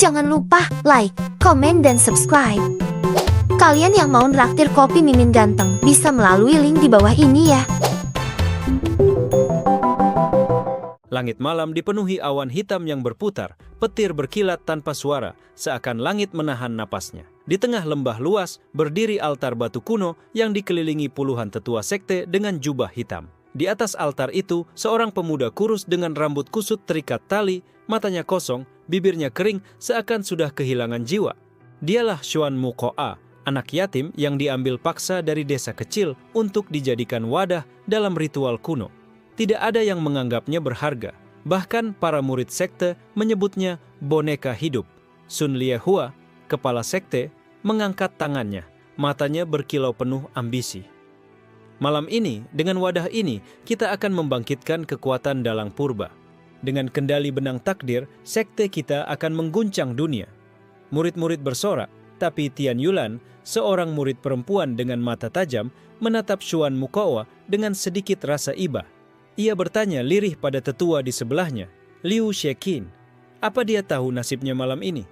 Jangan lupa like, komen, dan subscribe. Kalian yang mau nraktir kopi Mimin Ganteng bisa melalui link di bawah ini ya. Langit malam dipenuhi awan hitam yang berputar, petir berkilat tanpa suara, seakan langit menahan napasnya. Di tengah lembah luas, berdiri altar batu kuno yang dikelilingi puluhan tetua sekte dengan jubah hitam. Di atas altar itu, seorang pemuda kurus dengan rambut kusut terikat tali, matanya kosong, bibirnya kering, seakan sudah kehilangan jiwa. Dialah Xuan Mukoa, anak yatim yang diambil paksa dari desa kecil untuk dijadikan wadah dalam ritual kuno. Tidak ada yang menganggapnya berharga. Bahkan para murid sekte menyebutnya boneka hidup. Sun Liehua, kepala sekte, mengangkat tangannya. Matanya berkilau penuh ambisi. Malam ini, dengan wadah ini, kita akan membangkitkan kekuatan dalang purba. Dengan kendali benang takdir, sekte kita akan mengguncang dunia. Murid-murid bersorak, tapi Tian Yulan, seorang murid perempuan dengan mata tajam, menatap Xuan Mukoa dengan sedikit rasa iba. Ia bertanya lirih pada tetua di sebelahnya, Liu Sheqin. Apa dia tahu nasibnya malam ini?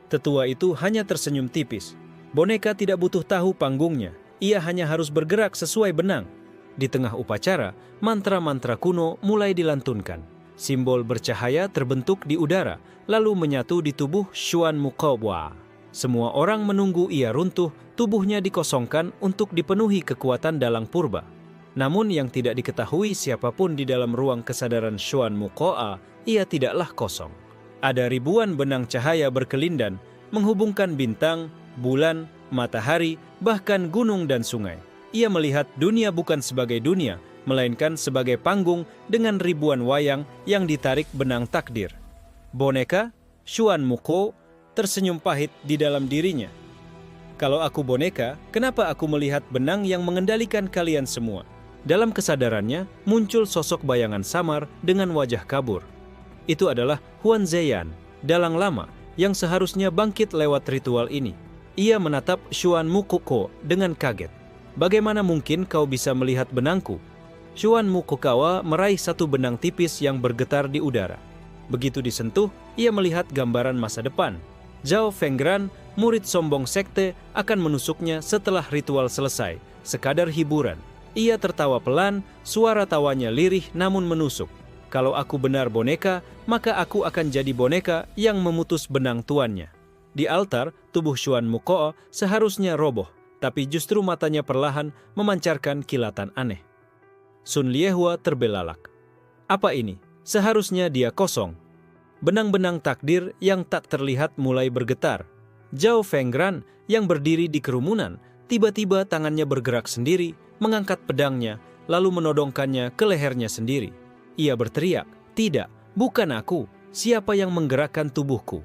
Tetua itu hanya tersenyum tipis. Boneka tidak butuh tahu panggungnya. Ia hanya harus bergerak sesuai benang. Di tengah upacara, mantra-mantra kuno mulai dilantunkan. Simbol bercahaya terbentuk di udara, lalu menyatu di tubuh Xuan Mukoa. Semua orang menunggu ia runtuh, tubuhnya dikosongkan untuk dipenuhi kekuatan dalang purba. Namun yang tidak diketahui siapapun di dalam ruang kesadaran Xuan Mukoa, ia tidaklah kosong. Ada ribuan benang cahaya berkelindan, menghubungkan bintang, bulan, matahari, bahkan gunung dan sungai. Ia melihat dunia bukan sebagai dunia, melainkan sebagai panggung dengan ribuan wayang yang ditarik benang takdir. Boneka, Xuan Mukoa, tersenyum pahit di dalam dirinya. Kalau aku boneka, kenapa aku melihat benang yang mengendalikan kalian semua? Dalam kesadarannya, muncul sosok bayangan samar dengan wajah kabur. Itu adalah Huan Zheyan, dalang lama, yang seharusnya bangkit lewat ritual ini. Ia menatap Xuan Mukoa dengan kaget. Bagaimana mungkin kau bisa melihat benangku? Xuan Mukoa meraih satu benang tipis yang bergetar di udara. Begitu disentuh, ia melihat gambaran masa depan. Zhao Fenggran, murid sombong sekte, akan menusuknya setelah ritual selesai, sekadar hiburan. Ia tertawa pelan, suara tawanya lirih namun menusuk. Kalau aku benar boneka, maka aku akan jadi boneka yang memutus benang tuannya. Di altar, tubuh Xuan Mukoa seharusnya roboh, tapi justru matanya perlahan memancarkan kilatan aneh. Sun Liehua terbelalak. Apa ini? Seharusnya dia kosong. Benang-benang takdir yang tak terlihat mulai bergetar. Zhao Fenggran yang berdiri di kerumunan, tiba-tiba tangannya bergerak sendiri, mengangkat pedangnya, lalu menodongkannya ke lehernya sendiri. Ia berteriak, "Tidak, bukan aku. Siapa yang menggerakkan tubuhku?"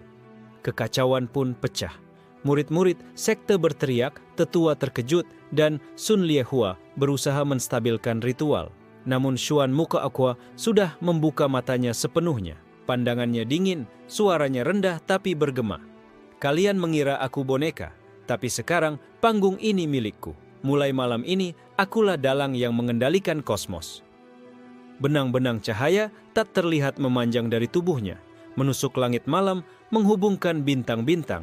Kekacauan pun pecah. Murid-murid sekte berteriak, tetua terkejut, dan Sun Liehua berusaha menstabilkan ritual. Namun Xuan Mukoa sudah membuka matanya sepenuhnya. Pandangannya dingin, suaranya rendah tapi bergema. Kalian mengira aku boneka, tapi sekarang panggung ini milikku. Mulai malam ini, akulah dalang yang mengendalikan kosmos. Benang-benang cahaya tak terlihat memanjang dari tubuhnya, menusuk langit malam, menghubungkan bintang-bintang.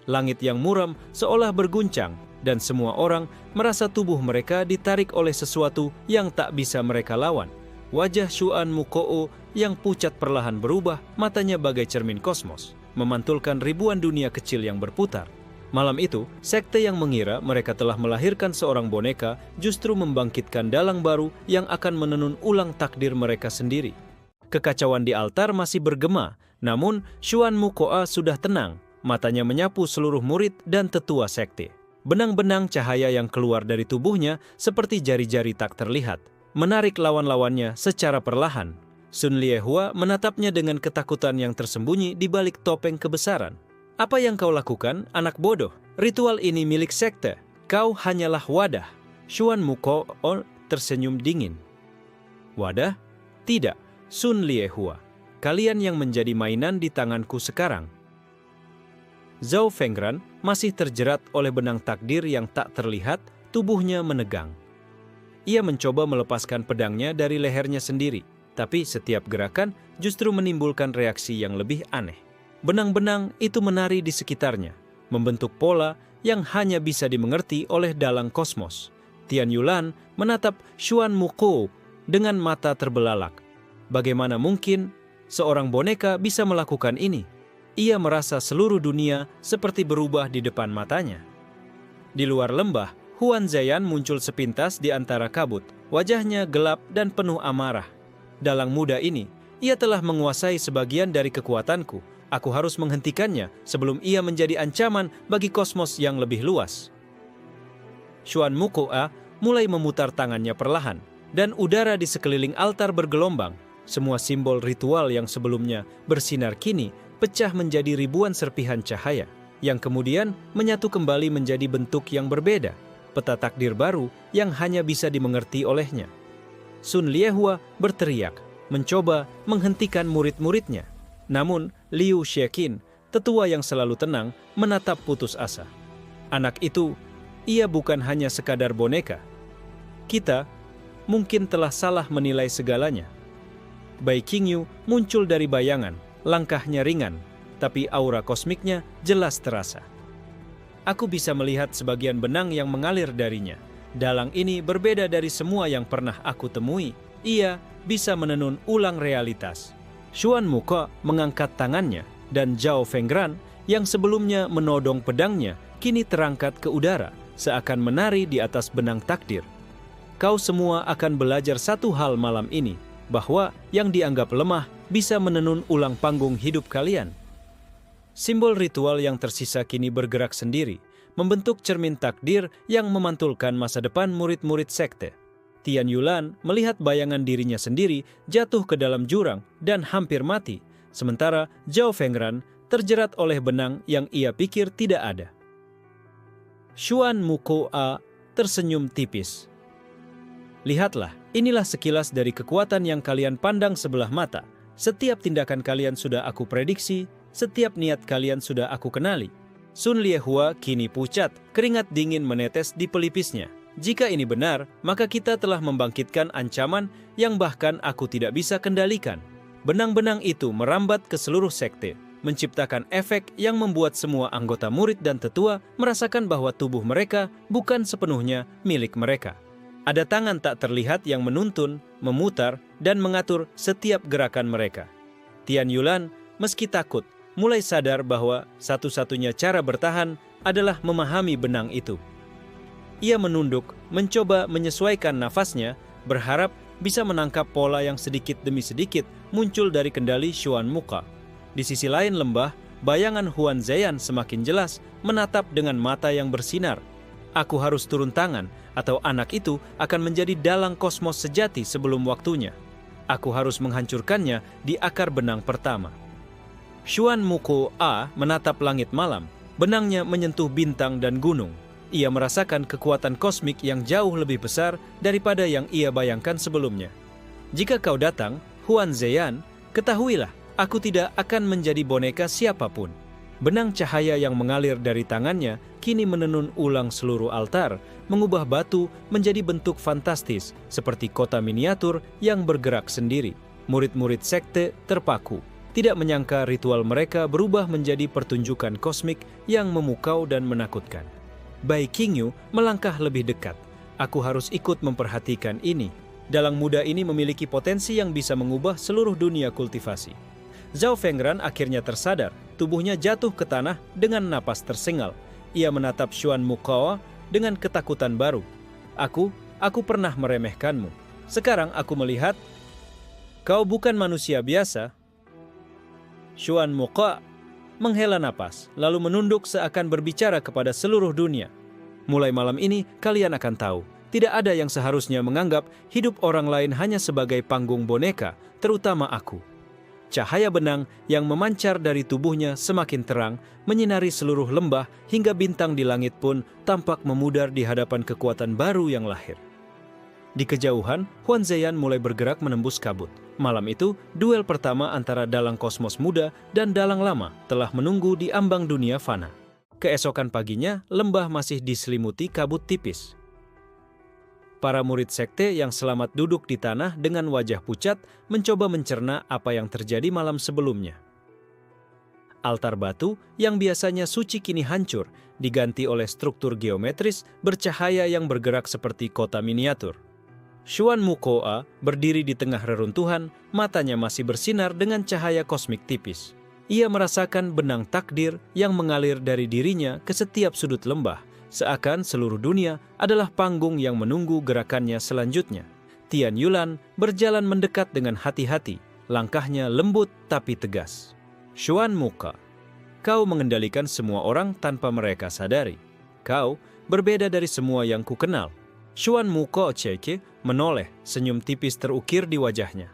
Langit yang muram seolah berguncang, dan semua orang merasa tubuh mereka ditarik oleh sesuatu yang tak bisa mereka lawan. Wajah Xuan Mukoa yang pucat perlahan berubah, matanya bagai cermin kosmos, memantulkan ribuan dunia kecil yang berputar. Malam itu, sekte yang mengira mereka telah melahirkan seorang boneka justru membangkitkan dalang baru yang akan menenun ulang takdir mereka sendiri. Kekacauan di altar masih bergema, namun Xuan Mukoa sudah tenang, matanya menyapu seluruh murid dan tetua sekte. Benang-benang cahaya yang keluar dari tubuhnya seperti jari-jari tak terlihat, menarik lawan-lawannya secara perlahan. Sun Liehua menatapnya dengan ketakutan yang tersembunyi di balik topeng kebesaran. Apa yang kau lakukan, anak bodoh? Ritual ini milik sekte. Kau hanyalah wadah. Xuan Mukoa tersenyum dingin. Wadah? Tidak, Sun Liehua. Kalian yang menjadi mainan di tanganku sekarang. Zhao Fenggran masih terjerat oleh benang takdir yang tak terlihat, tubuhnya menegang. Ia mencoba melepaskan pedangnya dari lehernya sendiri, tapi setiap gerakan justru menimbulkan reaksi yang lebih aneh. Benang-benang itu menari di sekitarnya, membentuk pola yang hanya bisa dimengerti oleh dalang kosmos. Tian Yulan menatap Xuan Muko dengan mata terbelalak. Bagaimana mungkin seorang boneka bisa melakukan ini? Ia merasa seluruh dunia seperti berubah di depan matanya. Di luar lembah, Huan Zheyan muncul sepintas di antara kabut. Wajahnya gelap dan penuh amarah. Dalang muda ini, ia telah menguasai sebagian dari kekuatanku. Aku harus menghentikannya sebelum ia menjadi ancaman bagi kosmos yang lebih luas. Xuan Mukoa mulai memutar tangannya perlahan, dan udara di sekeliling altar bergelombang. Semua simbol ritual yang sebelumnya bersinar kini pecah menjadi ribuan serpihan cahaya, yang kemudian menyatu kembali menjadi bentuk yang berbeda, peta takdir baru yang hanya bisa dimengerti olehnya. Sun Liehua berteriak, mencoba menghentikan murid-muridnya. Namun, Liu Sheqin, tetua yang selalu tenang, menatap putus asa. Anak itu, ia bukan hanya sekadar boneka. Kita mungkin telah salah menilai segalanya. Bai Qingyu muncul dari bayangan, langkahnya ringan, tapi aura kosmiknya jelas terasa. Aku bisa melihat sebagian benang yang mengalir darinya. Dalang ini berbeda dari semua yang pernah aku temui. Ia bisa menenun ulang realitas. Xuan Muko mengangkat tangannya, dan Zhao Fengran yang sebelumnya menodong pedangnya kini terangkat ke udara, seakan menari di atas benang takdir. Kau semua akan belajar satu hal malam ini, bahwa yang dianggap lemah bisa menenun ulang panggung hidup kalian. Simbol ritual yang tersisa kini bergerak sendiri, membentuk cermin takdir yang memantulkan masa depan murid-murid sekte. Tian Yulan melihat bayangan dirinya sendiri jatuh ke dalam jurang dan hampir mati, sementara Zhao Fengran terjerat oleh benang yang ia pikir tidak ada. Xuan Mukoa tersenyum tipis. Lihatlah, inilah sekilas dari kekuatan yang kalian pandang sebelah mata. Setiap tindakan kalian sudah aku prediksi, setiap niat kalian sudah aku kenali. Sun Liehua kini pucat, keringat dingin menetes di pelipisnya. Jika ini benar, maka kita telah membangkitkan ancaman yang bahkan aku tidak bisa kendalikan. Benang-benang itu merambat ke seluruh sekte, menciptakan efek yang membuat semua anggota murid dan tetua merasakan bahwa tubuh mereka bukan sepenuhnya milik mereka. Ada tangan tak terlihat yang menuntun, memutar, dan mengatur setiap gerakan mereka. Tian Yulan, meski takut, mulai sadar bahwa satu-satunya cara bertahan adalah memahami benang itu. Ia menunduk, mencoba menyesuaikan nafasnya, berharap bisa menangkap pola yang sedikit demi sedikit muncul dari kendali Xuan Muko. Di sisi lain lembah, bayangan Huan Zheyan semakin jelas menatap dengan mata yang bersinar. Aku harus turun tangan, atau anak itu akan menjadi dalang kosmos sejati sebelum waktunya. Aku harus menghancurkannya di akar benang pertama. Xuan Muko menatap langit malam. Benangnya menyentuh bintang dan gunung. Ia merasakan kekuatan kosmik yang jauh lebih besar daripada yang ia bayangkan sebelumnya. Jika kau datang, Huan Zheyan, ketahuilah, aku tidak akan menjadi boneka siapapun. Benang cahaya yang mengalir dari tangannya kini menenun ulang seluruh altar, mengubah batu menjadi bentuk fantastis seperti kota miniatur yang bergerak sendiri. Murid-murid sekte terpaku, tidak menyangka ritual mereka berubah menjadi pertunjukan kosmik yang memukau dan menakutkan. Bai Qingyu melangkah lebih dekat. Aku harus ikut memperhatikan ini. Dalang muda ini memiliki potensi yang bisa mengubah seluruh dunia kultivasi. Zhao Fengran akhirnya tersadar, tubuhnya jatuh ke tanah dengan napas tersengal. Ia menatap Xuan Muko dengan ketakutan baru. Aku pernah meremehkanmu. Sekarang aku melihat, kau bukan manusia biasa. Xuan Muko menghela napas, lalu menunduk seakan berbicara kepada seluruh dunia. Mulai malam ini, kalian akan tahu, tidak ada yang seharusnya menganggap hidup orang lain hanya sebagai panggung boneka, terutama aku. Cahaya benang yang memancar dari tubuhnya semakin terang, menyinari seluruh lembah hingga bintang di langit pun tampak memudar di hadapan kekuatan baru yang lahir. Di kejauhan, Huan Zheyan mulai bergerak menembus kabut. Malam itu, duel pertama antara dalang kosmos muda dan dalang lama telah menunggu di ambang dunia fana. Keesokan paginya, lembah masih diselimuti kabut tipis. Para murid sekte yang selamat duduk di tanah dengan wajah pucat mencoba mencerna apa yang terjadi malam sebelumnya. Altar batu yang biasanya suci kini hancur, diganti oleh struktur geometris bercahaya yang bergerak seperti kota miniatur. Xuan Mukoa berdiri di tengah reruntuhan, matanya masih bersinar dengan cahaya kosmik tipis. Ia merasakan benang takdir yang mengalir dari dirinya ke setiap sudut lembah, seakan seluruh dunia adalah panggung yang menunggu gerakannya selanjutnya. Tian Yulan berjalan mendekat dengan hati-hati, langkahnya lembut tapi tegas. Xuan Muka, kau mengendalikan semua orang tanpa mereka sadari. Kau berbeda dari semua yang kukenal. Xuan Muko Cheke menoleh, senyum tipis terukir di wajahnya.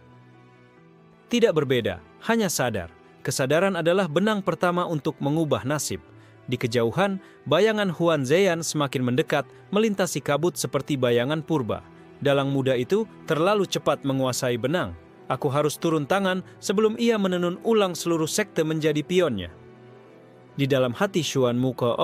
Tidak berbeda, hanya sadar. Kesadaran adalah benang pertama untuk mengubah nasib. Di kejauhan, bayangan Huan Zheyan semakin mendekat, melintasi kabut seperti bayangan purba. Dalang muda itu terlalu cepat menguasai benang. Aku harus turun tangan sebelum ia menenun ulang seluruh sekte menjadi pionnya. Di dalam hati Xuan Muko,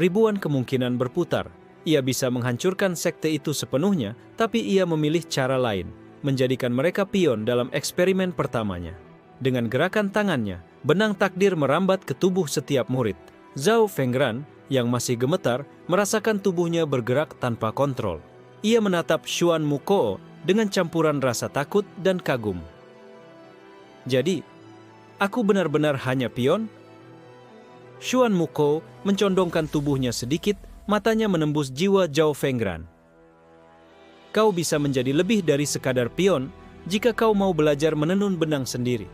ribuan kemungkinan berputar. Ia bisa menghancurkan sekte itu sepenuhnya, tapi ia memilih cara lain, menjadikan mereka pion dalam eksperimen pertamanya. Dengan gerakan tangannya, benang takdir merambat ke tubuh setiap murid. Zhao Fengran, yang masih gemetar, merasakan tubuhnya bergerak tanpa kontrol. Ia menatap Xuan Muko dengan campuran rasa takut dan kagum. Jadi, aku benar-benar hanya pion? Xuan Muko mencondongkan tubuhnya sedikit, matanya menembus jiwa Zhao Fengran. Kau bisa menjadi lebih dari sekadar pion jika kau mau belajar menenun benang sendiri.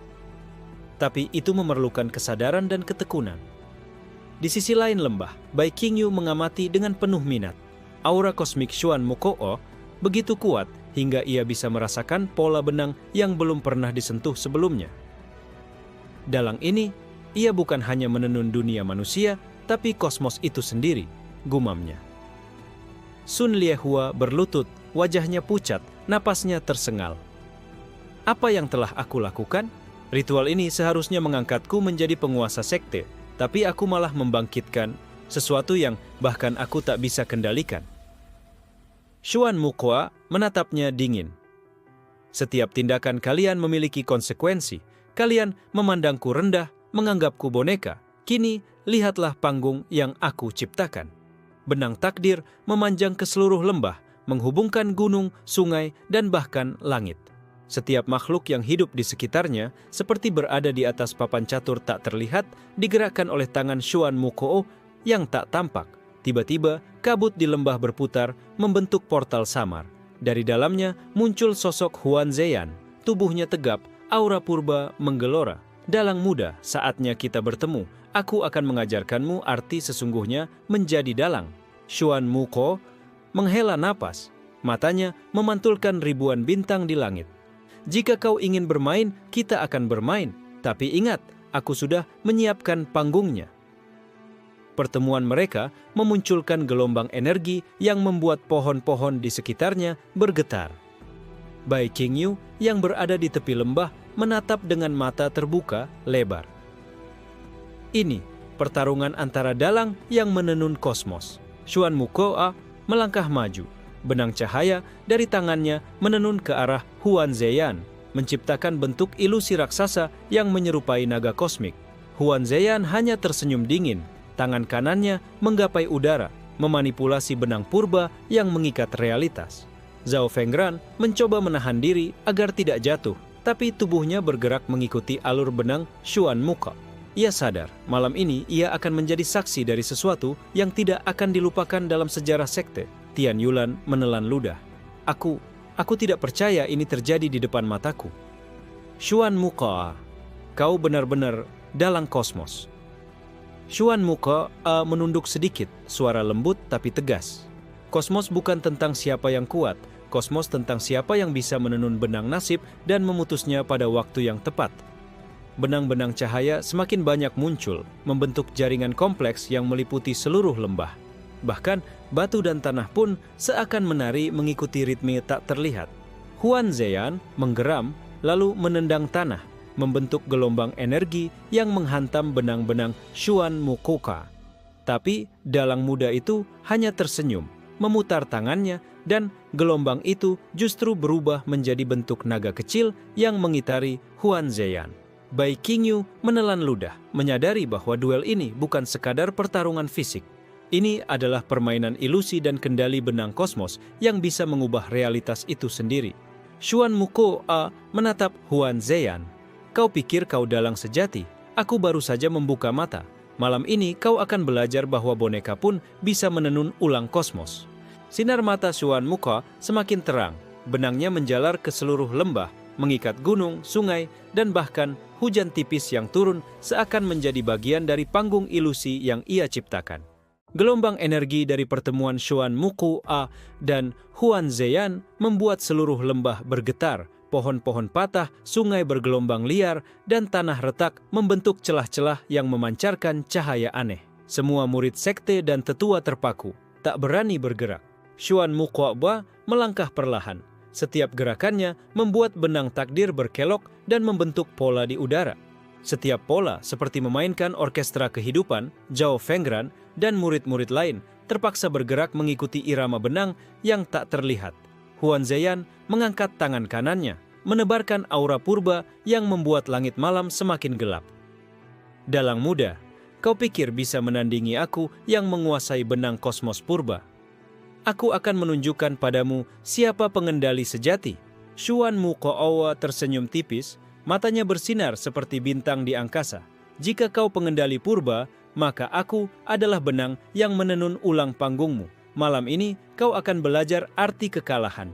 Tapi itu memerlukan kesadaran dan ketekunan. Di sisi lain lembah, Bai Qingyu mengamati dengan penuh minat. Aura kosmik Xuan Muko begitu kuat hingga ia bisa merasakan pola benang yang belum pernah disentuh sebelumnya. Dalang ini, ia bukan hanya menenun dunia manusia, tapi kosmos itu sendiri, gumamnya. Sun Liehua berlutut, wajahnya pucat, napasnya tersengal. Apa yang telah aku lakukan? Ritual ini seharusnya mengangkatku menjadi penguasa sekte, tapi aku malah membangkitkan sesuatu yang bahkan aku tak bisa kendalikan. Xuan Muko menatapnya dingin. Setiap tindakan kalian memiliki konsekuensi. Kalian memandangku rendah, menganggapku boneka. Kini, lihatlah panggung yang aku ciptakan. Benang takdir memanjang ke seluruh lembah, menghubungkan gunung, sungai, dan bahkan langit. Setiap makhluk yang hidup di sekitarnya, seperti berada di atas papan catur tak terlihat, digerakkan oleh tangan Xuan Muko yang tak tampak. Tiba-tiba, kabut di lembah berputar, membentuk portal samar. Dari dalamnya muncul sosok Huan Zheyan. Tubuhnya tegap, aura purba menggelora. Dalang muda, saatnya kita bertemu. Aku akan mengajarkanmu arti sesungguhnya menjadi dalang. Xuan Muko menghela napas. Matanya memantulkan ribuan bintang di langit. Jika kau ingin bermain, kita akan bermain. Tapi ingat, aku sudah menyiapkan panggungnya. Pertemuan mereka memunculkan gelombang energi yang membuat pohon-pohon di sekitarnya bergetar. Bai Qingyu yang berada di tepi lembah menatap dengan mata terbuka lebar. Ini pertarungan antara dalang yang menenun kosmos. Xuan Muko melangkah maju. Benang cahaya dari tangannya menenun ke arah Huan Zheyan, menciptakan bentuk ilusi raksasa yang menyerupai naga kosmik. Huan Zheyan hanya tersenyum dingin, tangan kanannya menggapai udara, memanipulasi benang purba yang mengikat realitas. Zhao Fengran mencoba menahan diri agar tidak jatuh, tapi tubuhnya bergerak mengikuti alur benang Xuan Muko. Ia sadar, malam ini ia akan menjadi saksi dari sesuatu yang tidak akan dilupakan dalam sejarah sekte. Tian Yulan menelan ludah. Aku tidak percaya ini terjadi di depan mataku. Xuan Muko, kau benar-benar dalang kosmos. Xuan Muko menunduk sedikit, suara lembut tapi tegas. Kosmos bukan tentang siapa yang kuat, kosmos tentang siapa yang bisa menenun benang nasib dan memutusnya pada waktu yang tepat. Benang-benang cahaya semakin banyak muncul, membentuk jaringan kompleks yang meliputi seluruh lembah. Bahkan, batu dan tanah pun seakan menari mengikuti ritme tak terlihat. Huan Zheyan menggeram, lalu menendang tanah, membentuk gelombang energi yang menghantam benang-benang Xuan Muko. Tapi, dalang muda itu hanya tersenyum, memutar tangannya, dan gelombang itu justru berubah menjadi bentuk naga kecil yang mengitari Huan Zheyan. Bai Qingyu menelan ludah, menyadari bahwa duel ini bukan sekadar pertarungan fisik. Ini adalah permainan ilusi dan kendali benang kosmos yang bisa mengubah realitas itu sendiri. Xuan Muko-a menatap Huan Zeyan. Kau pikir kau dalang sejati? Aku baru saja membuka mata. Malam ini kau akan belajar bahwa boneka pun bisa menenun ulang kosmos. Sinar mata Xuan Muko semakin terang. Benangnya menjalar ke seluruh lembah, mengikat gunung, sungai, dan bahkan hujan tipis yang turun seakan menjadi bagian dari panggung ilusi yang ia ciptakan. Gelombang energi dari pertemuan Xuan Muko-a dan Huan Zeyan membuat seluruh lembah bergetar, pohon-pohon patah, sungai bergelombang liar, dan tanah retak membentuk celah-celah yang memancarkan cahaya aneh. Semua murid sekte dan tetua terpaku, tak berani bergerak. Xuan Muko-a melangkah perlahan. Setiap gerakannya membuat benang takdir berkelok dan membentuk pola di udara. Setiap pola seperti memainkan orkestra kehidupan. Zhao Fengran dan murid-murid lain terpaksa bergerak mengikuti irama benang yang tak terlihat. Huan Zeyan mengangkat tangan kanannya, menebarkan aura purba yang membuat langit malam semakin gelap. Dalang muda, kau pikir bisa menandingi aku yang menguasai benang kosmos purba? Aku akan menunjukkan padamu siapa pengendali sejati. Xuan Muko-a tersenyum tipis, matanya bersinar seperti bintang di angkasa. Jika kau pengendali purba, maka aku adalah benang yang menenun ulang panggungmu. Malam ini kau akan belajar arti kekalahan.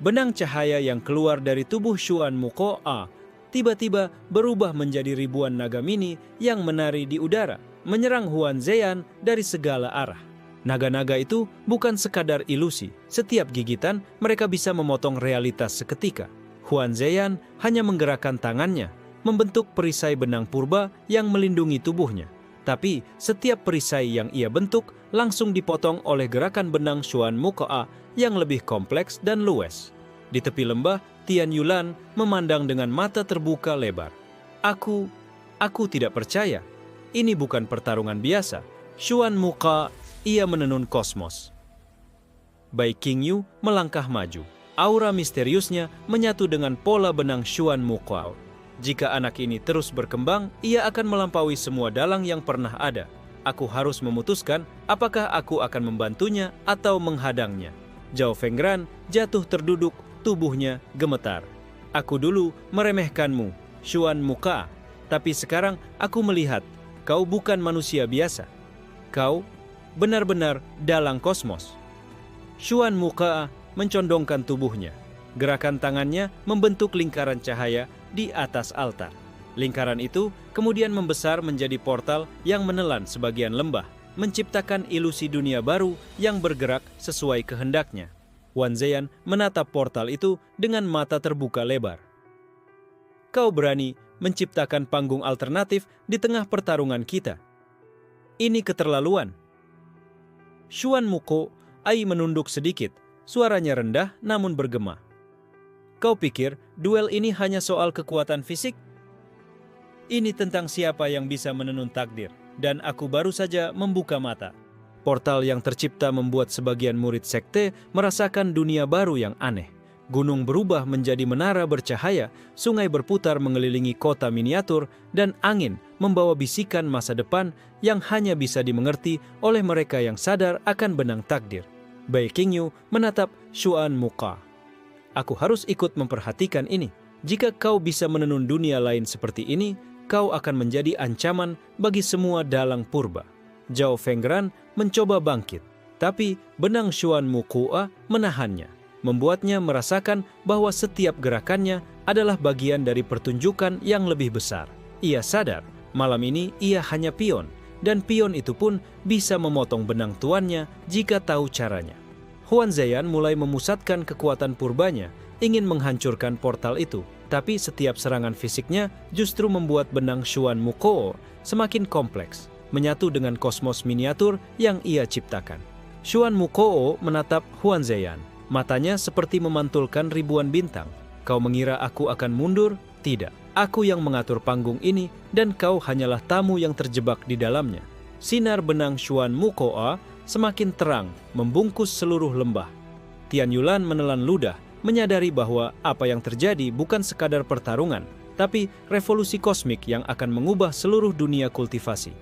Benang cahaya yang keluar dari tubuh Xuan Muko-a tiba-tiba berubah menjadi ribuan naga mini yang menari di udara, menyerang Huan Zeyan dari segala arah. Naga-naga itu bukan sekadar ilusi. Setiap gigitan mereka bisa memotong realitas seketika. Huan Zeyan hanya menggerakkan tangannya, membentuk perisai benang purba yang melindungi tubuhnya. Tapi setiap perisai yang ia bentuk langsung dipotong oleh gerakan benang Xuan Muko-a yang lebih kompleks dan luwes. Di tepi lembah, Tian Yulan memandang dengan mata terbuka lebar. Aku tidak percaya. Ini bukan pertarungan biasa. Xuan Muko, ia menenun kosmos. Bai Qingyu melangkah maju. Aura misteriusnya menyatu dengan pola benang Xuan Muko. Jika anak ini terus berkembang, ia akan melampaui semua dalang yang pernah ada. Aku harus memutuskan apakah aku akan membantunya atau menghadangnya. Zhao Fengran jatuh terduduk, tubuhnya gemetar. Aku dulu meremehkanmu, Xuan Muko, tapi sekarang aku melihat kau bukan manusia biasa. Kau benar-benar dalang kosmos. Xuan Muko mencondongkan tubuhnya. Gerakan tangannya membentuk lingkaran cahaya di atas altar. Lingkaran itu kemudian membesar menjadi portal yang menelan sebagian lembah, menciptakan ilusi dunia baru yang bergerak sesuai kehendaknya. Huan Zeyan menatap portal itu dengan mata terbuka lebar. Kau berani menciptakan panggung alternatif di tengah pertarungan kita. Ini keterlaluan. Xuan Muko menunduk sedikit, suaranya rendah namun bergema. Kau pikir duel ini hanya soal kekuatan fisik? Ini tentang siapa yang bisa menenun takdir, dan aku baru saja membuka mata. Portal yang tercipta membuat sebagian murid sekte merasakan dunia baru yang aneh. Gunung berubah menjadi menara bercahaya, sungai berputar mengelilingi kota miniatur, dan angin membawa bisikan masa depan yang hanya bisa dimengerti oleh mereka yang sadar akan benang takdir. Bai Qingyu menatap Xuan Muko. Aku harus ikut memperhatikan ini. Jika kau bisa menenun dunia lain seperti ini, kau akan menjadi ancaman bagi semua dalang purba. Zhao Fengran mencoba bangkit, tapi benang Xuan Muko menahannya, membuatnya merasakan bahwa setiap gerakannya adalah bagian dari pertunjukan yang lebih besar. Ia sadar, malam ini ia hanya pion, dan pion itu pun bisa memotong benang tuannya jika tahu caranya. Huan Zeyan mulai memusatkan kekuatan purbanya, ingin menghancurkan portal itu, tapi setiap serangan fisiknya justru membuat benang Xuan Muko semakin kompleks, menyatu dengan kosmos miniatur yang ia ciptakan. Xuan Muko menatap Huan Zeyan, matanya seperti memantulkan ribuan bintang. Kau mengira aku akan mundur? Tidak. Aku yang mengatur panggung ini, dan kau hanyalah tamu yang terjebak di dalamnya. Sinar benang Xuan Muko semakin terang, membungkus seluruh lembah. Tian Yulan menelan ludah, menyadari bahwa apa yang terjadi bukan sekadar pertarungan, tapi revolusi kosmik yang akan mengubah seluruh dunia kultivasi.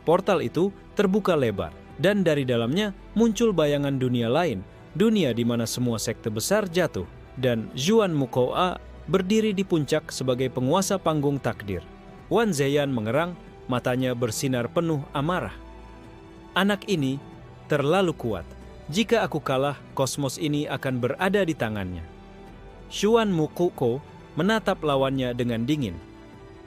Portal itu terbuka lebar, dan dari dalamnya muncul bayangan dunia lain, dunia di mana semua sekte besar jatuh, dan Xuan Mukoa berdiri di puncak sebagai penguasa panggung takdir. Huan Zheyan mengerang, matanya bersinar penuh amarah. Anak ini terlalu kuat. Jika aku kalah, kosmos ini akan berada di tangannya. Xuan Mukuko menatap lawannya dengan dingin.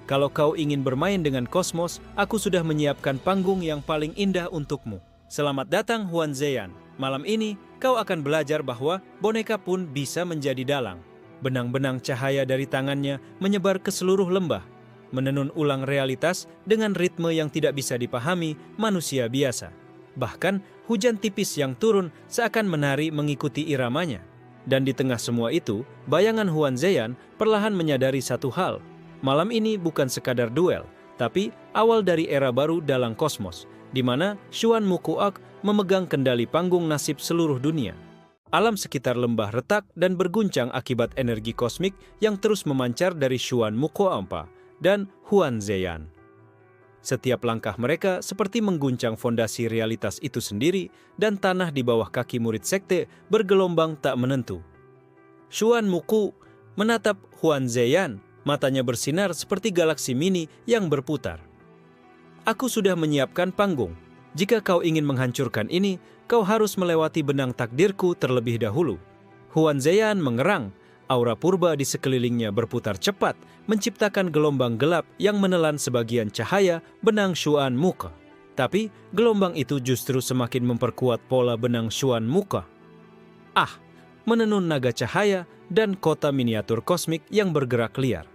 Kalau kau ingin bermain dengan kosmos, aku sudah menyiapkan panggung yang paling indah untukmu. Selamat datang Huan Zheyan. Malam ini kau akan belajar bahwa boneka pun bisa menjadi dalang. Benang-benang cahaya dari tangannya menyebar ke seluruh lembah, menenun ulang realitas dengan ritme yang tidak bisa dipahami manusia biasa. Bahkan hujan tipis yang turun seakan menari mengikuti iramanya. Dan di tengah semua itu, bayangan Huan Zheyan perlahan menyadari satu hal. Malam ini bukan sekadar duel, tapi awal dari era baru dalam kosmos, di mana Xuan Mukuak memegang kendali panggung nasib seluruh dunia. Alam sekitar lembah retak dan berguncang akibat energi kosmik yang terus memancar dari Xuan Mukoampa dan Huan Zheyan. Setiap langkah mereka seperti mengguncang fondasi realitas itu sendiri, dan tanah di bawah kaki murid sekte bergelombang tak menentu. Xuan Muku menatap Huan Zheyan, matanya bersinar seperti galaksi mini yang berputar. Aku sudah menyiapkan panggung. Jika kau ingin menghancurkan ini, kau harus melewati benang takdirku terlebih dahulu. Huan Zheyan mengerang. Aura purba di sekelilingnya berputar cepat, menciptakan gelombang gelap yang menelan sebagian cahaya benang Xuan Muka. Tapi, gelombang itu justru semakin memperkuat pola benang Xuan Muka. Menenun naga cahaya dan kota miniatur kosmik yang bergerak liar.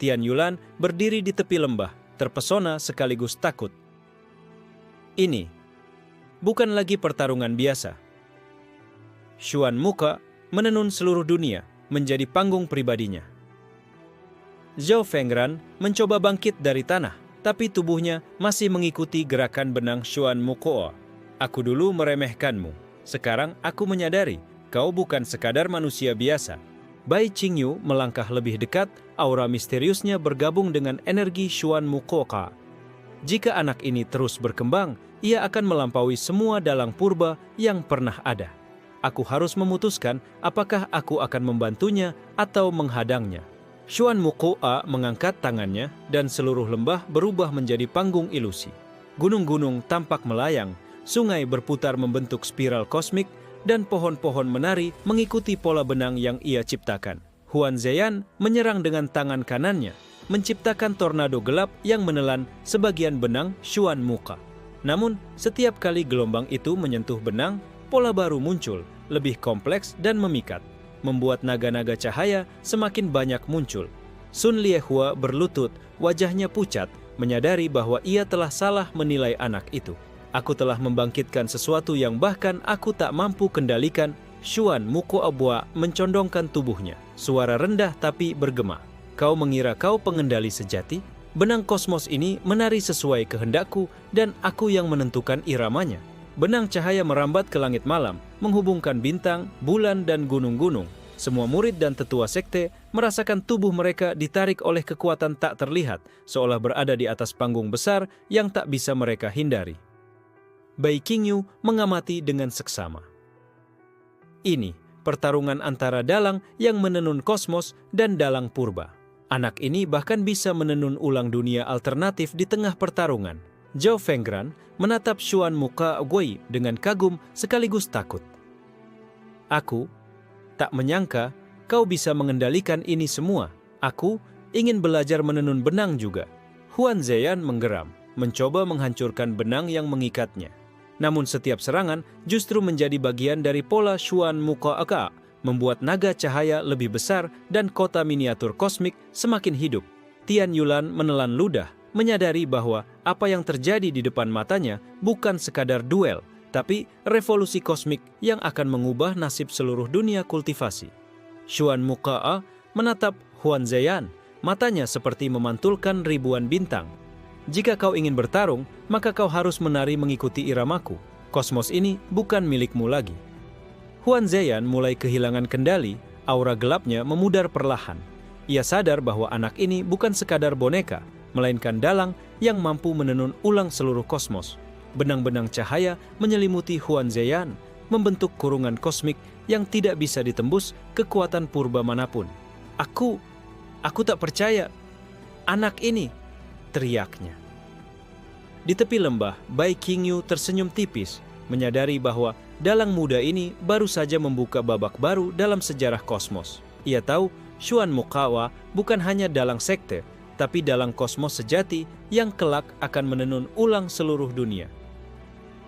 Tian Yulan berdiri di tepi lembah, terpesona sekaligus takut. Ini bukan lagi pertarungan biasa. Xuan Muka menenun seluruh dunia menjadi panggung pribadinya. Zhao Fengran mencoba bangkit dari tanah, tapi tubuhnya masih mengikuti gerakan benang Xuan Mukoa. Aku dulu meremehkanmu. Sekarang aku menyadari, kau bukan sekadar manusia biasa. Bai Qingyu melangkah lebih dekat, aura misteriusnya bergabung dengan energi Xuan Mukoka. Jika anak ini terus berkembang, ia akan melampaui semua dalang purba yang pernah ada. Aku harus memutuskan apakah aku akan membantunya atau menghadangnya. Xuan Mukoa mengangkat tangannya dan seluruh lembah berubah menjadi panggung ilusi. Gunung-gunung tampak melayang, sungai berputar membentuk spiral kosmik, dan pohon-pohon menari mengikuti pola benang yang ia ciptakan. Huan Zheyan menyerang dengan tangan kanannya, menciptakan tornado gelap yang menelan sebagian benang Xuan Muka. Namun, setiap kali gelombang itu menyentuh benang, pola baru muncul, lebih kompleks dan memikat, membuat naga-naga cahaya semakin banyak muncul. Sun Liehua berlutut, wajahnya pucat, menyadari bahwa ia telah salah menilai anak itu. Aku telah membangkitkan sesuatu yang bahkan aku tak mampu kendalikan. Xuan Mukoabua mencondongkan tubuhnya, suara rendah tapi bergema. Kau mengira kau pengendali sejati? Benang kosmos ini menari sesuai kehendakku dan aku yang menentukan iramanya. Benang cahaya merambat ke langit malam, menghubungkan bintang, bulan, dan gunung-gunung. Semua murid dan tetua sekte merasakan tubuh mereka ditarik oleh kekuatan tak terlihat, seolah berada di atas panggung besar yang tak bisa mereka hindari. Bai Qingyu mengamati dengan seksama. Ini pertarungan antara dalang yang menenun kosmos dan dalang purba. Anak ini bahkan bisa menenun ulang dunia alternatif di tengah pertarungan. Zhao Fengran menatap Xuan Muka Gui dengan kagum sekaligus takut. Aku tak menyangka kau bisa mengendalikan ini semua. Aku ingin belajar menenun benang juga. Huan Zheyan menggeram, mencoba menghancurkan benang yang mengikatnya. Namun setiap serangan justru menjadi bagian dari pola Xuan Muka Aka, membuat naga cahaya lebih besar dan kota miniatur kosmik semakin hidup. Tian Yulan menelan ludah, menyadari bahwa apa yang terjadi di depan matanya bukan sekadar duel, tapi revolusi kosmik yang akan mengubah nasib seluruh dunia kultivasi. Xuan Muka menatap Huan Zheyan, matanya seperti memantulkan ribuan bintang. Jika kau ingin bertarung, maka kau harus menari mengikuti iramaku. Kosmos ini bukan milikmu lagi. Huan Zheyan mulai kehilangan kendali, aura gelapnya memudar perlahan. Ia sadar bahwa anak ini bukan sekadar boneka, melainkan dalang yang mampu menenun ulang seluruh kosmos. Benang-benang cahaya menyelimuti Huan Zheyan, membentuk kurungan kosmik yang tidak bisa ditembus kekuatan purba manapun. Aku tak percaya. Anak ini, teriaknya. Di tepi lembah, Bai Qingyu tersenyum tipis, menyadari bahwa dalang muda ini baru saja membuka babak baru dalam sejarah kosmos. Ia tahu Xuan Mukawa bukan hanya dalang sekte, tapi dalang kosmos sejati yang kelak akan menenun ulang seluruh dunia.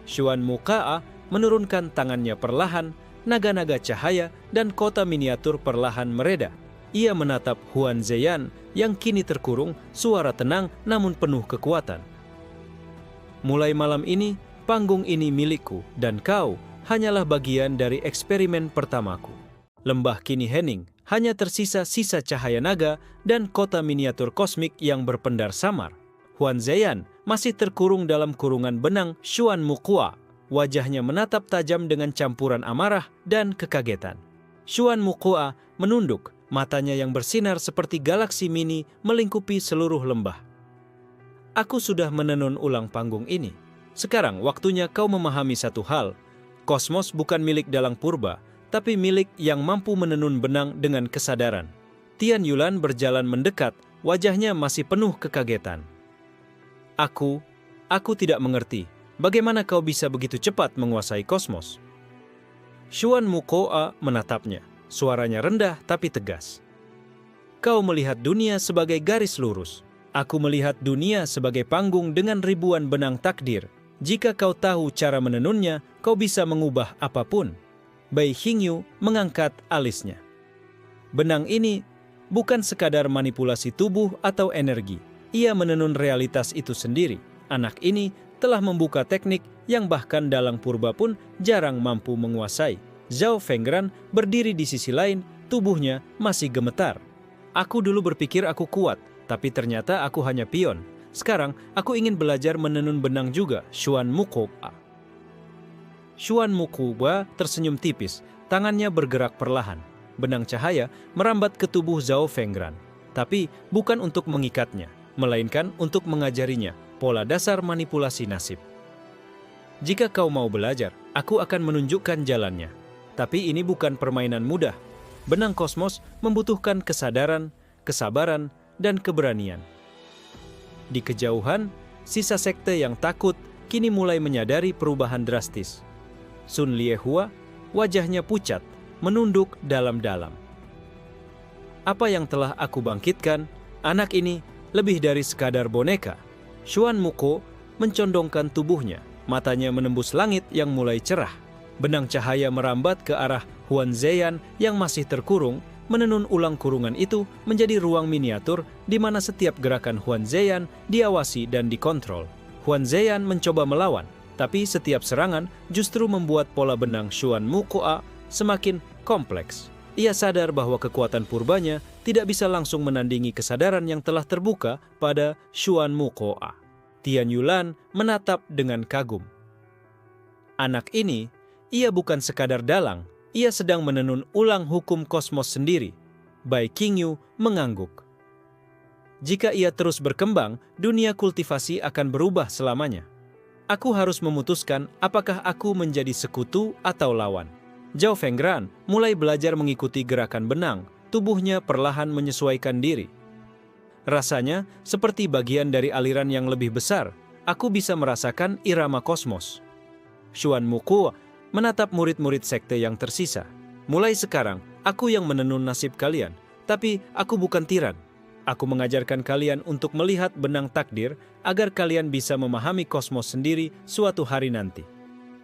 Xuan Mukawa menurunkan tangannya perlahan, naga-naga cahaya dan kota miniatur perlahan mereda. Ia menatap Huan Zheyan yang kini terkurung, suara tenang namun penuh kekuatan. Mulai malam ini, panggung ini milikku dan kau hanyalah bagian dari eksperimen pertamaku. Lembah kini hening, hanya tersisa sisa cahaya naga dan kota miniatur kosmik yang berpendar samar. Huan Zheyan masih terkurung dalam kurungan benang Xuan Muqua. Wajahnya menatap tajam dengan campuran amarah dan kekagetan. Xuan Muqua menunduk, matanya yang bersinar seperti galaksi mini melingkupi seluruh lembah. Aku sudah menenun ulang panggung ini. Sekarang waktunya kau memahami satu hal. Kosmos bukan milik dalang purba, tapi milik yang mampu menenun benang dengan kesadaran. Tian Yulan berjalan mendekat, wajahnya masih penuh kekagetan. Aku tidak mengerti. Bagaimana kau bisa begitu cepat menguasai kosmos? Xuan Muqua menatapnya, suaranya rendah tapi tegas. Kau melihat dunia sebagai garis lurus. Aku melihat dunia sebagai panggung dengan ribuan benang takdir. Jika kau tahu cara menenunnya, kau bisa mengubah apapun. Bai Qingyu mengangkat alisnya. Benang ini bukan sekadar manipulasi tubuh atau energi. Ia menenun realitas itu sendiri. Anak ini telah membuka teknik yang bahkan dalang purba pun jarang mampu menguasai. Zhao Fengran berdiri di sisi lain, tubuhnya masih gemetar. Aku dulu berpikir aku kuat, tapi ternyata aku hanya pion. Sekarang aku ingin belajar menenun benang juga, Xuan Muqua. Xuan Muqua tersenyum tipis, tangannya bergerak perlahan. Benang cahaya merambat ke tubuh Zhao Fengran, tapi bukan untuk mengikatnya, melainkan untuk mengajarinya pola dasar manipulasi nasib. Jika kau mau belajar, aku akan menunjukkan jalannya. Tapi ini bukan permainan mudah. Benang kosmos membutuhkan kesadaran, kesabaran, dan keberanian. Di kejauhan, sisa sekte yang takut kini mulai menyadari perubahan drastis. Sun Liehua, wajahnya pucat, menunduk dalam-dalam. Apa yang telah aku bangkitkan, anak ini lebih dari sekadar boneka. Xuan Muqua mencondongkan tubuhnya, matanya menembus langit yang mulai cerah. Benang cahaya merambat ke arah Huan Zheyan yang masih terkurung, menenun ulang kurungan itu menjadi ruang miniatur di mana setiap gerakan Huan Zheyan diawasi dan dikontrol. Huan Zheyan mencoba melawan, tapi setiap serangan justru membuat pola benang Xuan Muqua semakin kompleks. Ia sadar bahwa kekuatan purbanya tidak bisa langsung menandingi kesadaran yang telah terbuka pada Xuan Muqua. Tian Yulan menatap dengan kagum. Anak ini, ia bukan sekadar dalang, ia sedang menenun ulang hukum kosmos sendiri. Bai Qingyu mengangguk. Jika ia terus berkembang, dunia kultivasi akan berubah selamanya. Aku harus memutuskan apakah aku menjadi sekutu atau lawan. Zhao Fengran mulai belajar mengikuti gerakan benang, tubuhnya perlahan menyesuaikan diri. Rasanya seperti bagian dari aliran yang lebih besar. Aku bisa merasakan irama kosmos. Xuan Muqua menatap murid-murid sekte yang tersisa. Mulai sekarang, aku yang menenun nasib kalian. Tapi aku bukan tiran. Aku mengajarkan kalian untuk melihat benang takdir agar kalian bisa memahami kosmos sendiri suatu hari nanti.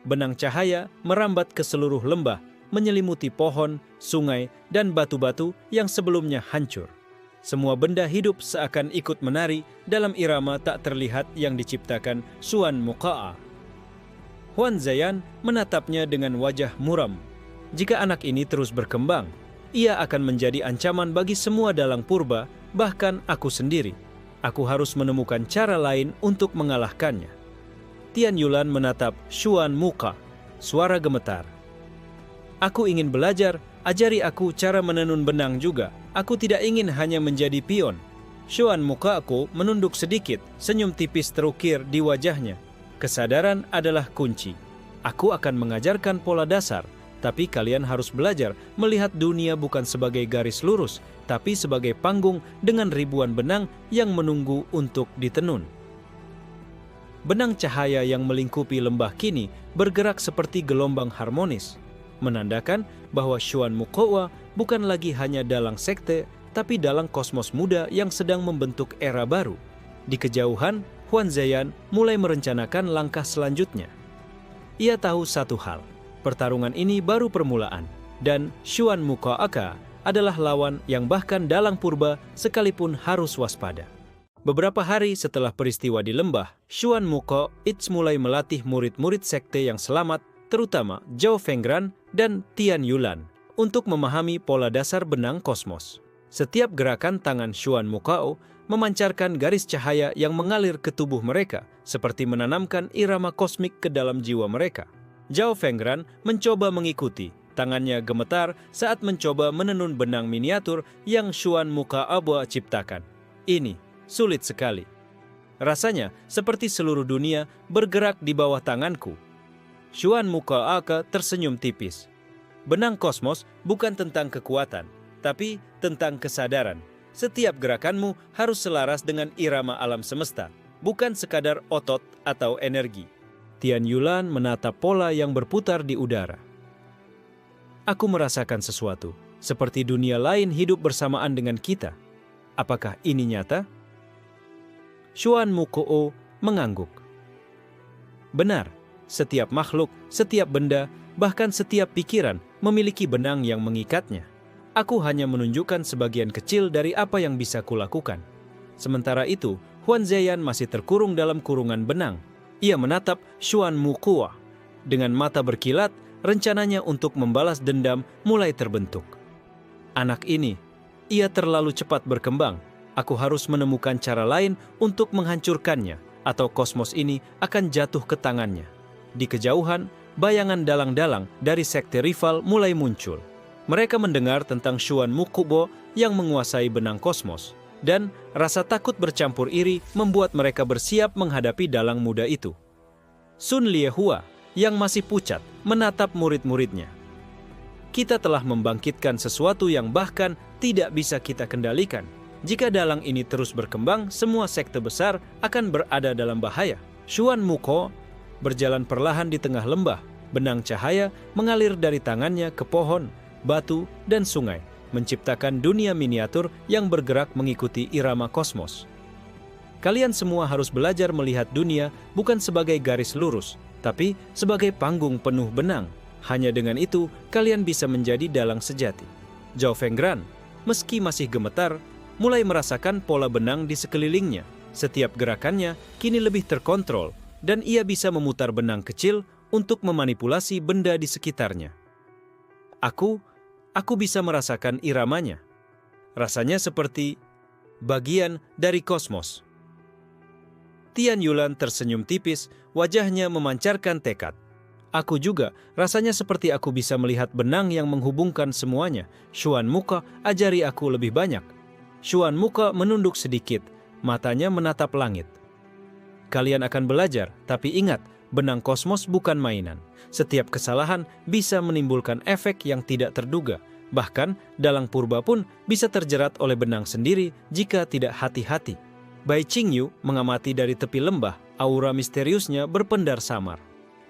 Benang cahaya merambat ke seluruh lembah, menyelimuti pohon, sungai, dan batu-batu yang sebelumnya hancur. Semua benda hidup seakan ikut menari dalam irama tak terlihat yang diciptakan Xuan Muqua. Huan Zheyan menatapnya dengan wajah muram. Jika anak ini terus berkembang, ia akan menjadi ancaman bagi semua dalang purba, bahkan aku sendiri. Aku harus menemukan cara lain untuk mengalahkannya. Tian Yulan menatap Xuan Muqua, suara gemetar. Aku ingin belajar, ajari aku cara menenun benang juga. Aku tidak ingin hanya menjadi pion. Xuan muka aku menunduk sedikit, senyum tipis terukir di wajahnya. Kesadaran adalah kunci. Aku akan mengajarkan pola dasar, tapi kalian harus belajar melihat dunia bukan sebagai garis lurus, tapi sebagai panggung dengan ribuan benang yang menunggu untuk ditenun. Benang cahaya yang melingkupi lembah kini bergerak seperti gelombang harmonis, menandakan bahwa Xuan Mukowa bukan lagi hanya dalang sekte, tapi dalang kosmos muda yang sedang membentuk era baru. Di kejauhan, Huan Zheyan mulai merencanakan langkah selanjutnya. Ia tahu satu hal, pertarungan ini baru permulaan, dan Xuan Mukoaka adalah lawan yang bahkan dalang purba sekalipun harus waspada. Beberapa hari setelah peristiwa di lembah, Xuan Muko mulai melatih murid-murid sekte yang selamat, terutama Zhao Fengran dan Tian Yulan, untuk memahami pola dasar benang kosmos. Setiap gerakan tangan Xuan Mukao memancarkan garis cahaya yang mengalir ke tubuh mereka, seperti menanamkan irama kosmik ke dalam jiwa mereka. Zhao Fengran mencoba mengikuti, tangannya gemetar saat mencoba menenun benang miniatur yang Xuan Mukao ciptakan. Ini sulit sekali. Rasanya seperti seluruh dunia bergerak di bawah tanganku. Xuan Mukao tersenyum tipis. Benang kosmos bukan tentang kekuatan, tapi tentang kesadaran. Setiap gerakanmu harus selaras dengan irama alam semesta, bukan sekadar otot atau energi. Tian Yulan menatap pola yang berputar di udara. Aku merasakan sesuatu, seperti dunia lain hidup bersamaan dengan kita. Apakah ini nyata? Xuan Mukoo mengangguk. Benar, setiap makhluk, setiap benda, bahkan setiap pikiran memiliki benang yang mengikatnya. Aku hanya menunjukkan sebagian kecil dari apa yang bisa kulakukan. Sementara itu, Huan Zheyan masih terkurung dalam kurungan benang. Ia menatap Xuan Mukoa. Dengan mata berkilat, rencananya untuk membalas dendam mulai terbentuk. Anak ini, ia terlalu cepat berkembang. Aku harus menemukan cara lain untuk menghancurkannya, atau kosmos ini akan jatuh ke tangannya. Di kejauhan, bayangan dalang-dalang dari sekte rival mulai muncul. Mereka mendengar tentang Xuan Mukobo yang menguasai benang kosmos, dan rasa takut bercampur iri membuat mereka bersiap menghadapi dalang muda itu. Sun Liehua yang masih pucat menatap murid-muridnya. Kita telah membangkitkan sesuatu yang bahkan tidak bisa kita kendalikan. Jika dalang ini terus berkembang, semua sekte besar akan berada dalam bahaya. Xuan Muko berjalan perlahan di tengah lembah. Benang cahaya mengalir dari tangannya ke pohon, batu, dan sungai, menciptakan dunia miniatur yang bergerak mengikuti irama kosmos. Kalian semua harus belajar melihat dunia bukan sebagai garis lurus, tapi sebagai panggung penuh benang. Hanya dengan itu, kalian bisa menjadi dalang sejati. Zhao Fengran, meski masih gemetar, mulai merasakan pola benang di sekelilingnya. Setiap gerakannya kini lebih terkontrol, dan ia bisa memutar benang kecil untuk memanipulasi benda di sekitarnya. Aku bisa merasakan iramanya. Rasanya seperti bagian dari kosmos. Tian Yulan tersenyum tipis, wajahnya memancarkan tekad. Aku juga, rasanya seperti aku bisa melihat benang yang menghubungkan semuanya. Xuan Muko, ajari aku lebih banyak. Xuan Muko menunduk sedikit, matanya menatap langit. Kalian akan belajar, tapi ingat, benang kosmos bukan mainan. Setiap kesalahan bisa menimbulkan efek yang tidak terduga. Bahkan, dalang purba pun bisa terjerat oleh benang sendiri jika tidak hati-hati. Bai Qingyu mengamati dari tepi lembah, aura misteriusnya berpendar samar.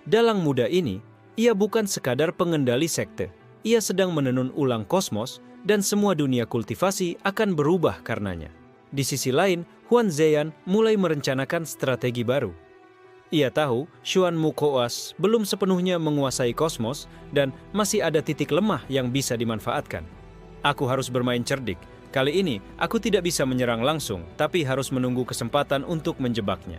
Dalang muda ini, ia bukan sekadar pengendali sekte. Ia sedang menenun ulang kosmos, dan semua dunia kultivasi akan berubah karenanya. Di sisi lain, Huan Zheyan mulai merencanakan strategi baru. Ia tahu Xuan Mukoas belum sepenuhnya menguasai kosmos dan masih ada titik lemah yang bisa dimanfaatkan. Aku harus bermain cerdik. Kali ini aku tidak bisa menyerang langsung, tapi harus menunggu kesempatan untuk menjebaknya.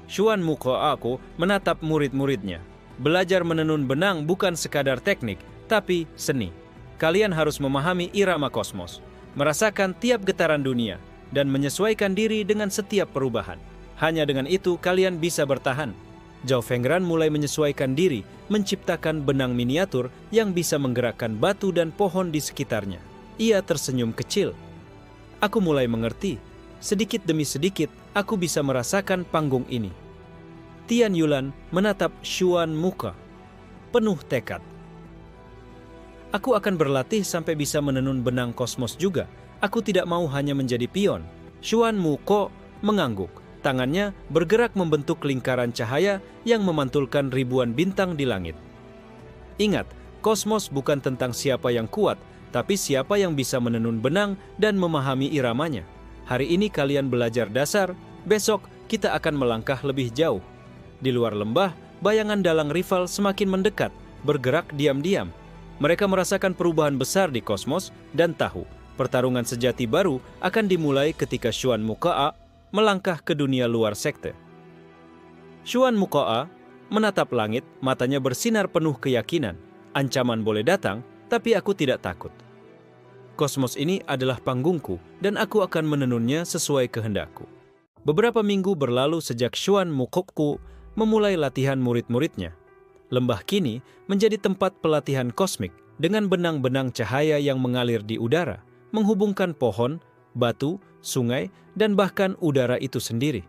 Xuan Mukoa menatap murid-muridnya. Belajar menenun benang bukan sekadar teknik, tapi seni. Kalian harus memahami irama kosmos, merasakan tiap getaran dunia, dan menyesuaikan diri dengan setiap perubahan. Hanya dengan itu kalian bisa bertahan. Zhao Fengran mulai menyesuaikan diri, menciptakan benang miniatur yang bisa menggerakkan batu dan pohon di sekitarnya. ia tersenyum kecil. Aku mulai mengerti. Sedikit demi sedikit, aku bisa merasakan panggung ini. Tian Yulan menatap Xuan Muke, penuh tekad. Aku akan berlatih sampai bisa menenun benang kosmos juga. Aku tidak mau hanya menjadi pion. Xuan Muke mengangguk. Tangannya bergerak membentuk lingkaran cahaya yang memantulkan ribuan bintang di langit. Ingat, kosmos bukan tentang siapa yang kuat, tapi siapa yang bisa menenun benang dan memahami iramanya. Hari ini kalian belajar dasar, besok kita akan melangkah lebih jauh. Di luar lembah, bayangan dalang rival semakin mendekat, bergerak diam-diam. Mereka merasakan perubahan besar di kosmos dan tahu pertarungan sejati baru akan dimulai ketika Xuan Muke melangkah ke dunia luar sekte. Xuan Muke menatap langit, matanya bersinar penuh keyakinan. Ancaman boleh datang, tapi aku tidak takut. Kosmos ini adalah panggungku, dan aku akan menenunnya sesuai kehendakku. Beberapa minggu berlalu sejak Xuan Muke memulai latihan murid-muridnya. Lembah kini menjadi tempat pelatihan kosmik dengan benang-benang cahaya yang mengalir di udara, menghubungkan pohon, batu, sungai, dan bahkan udara itu sendiri.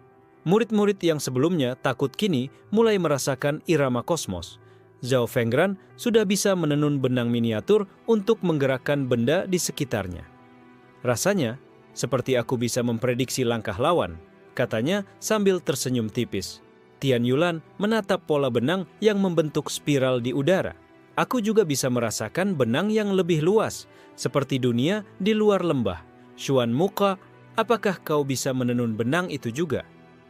Murid-murid yang sebelumnya takut kini mulai merasakan irama kosmos. Zhao Fengran sudah bisa menenun benang miniatur untuk menggerakkan benda di sekitarnya. Rasanya seperti aku bisa memprediksi langkah lawan, katanya sambil tersenyum tipis. Tian Yulan menatap pola benang yang membentuk spiral di udara. Aku juga bisa merasakan benang yang lebih luas, seperti dunia di luar lembah. Xuan Muke, apakah kau bisa menenun benang itu juga?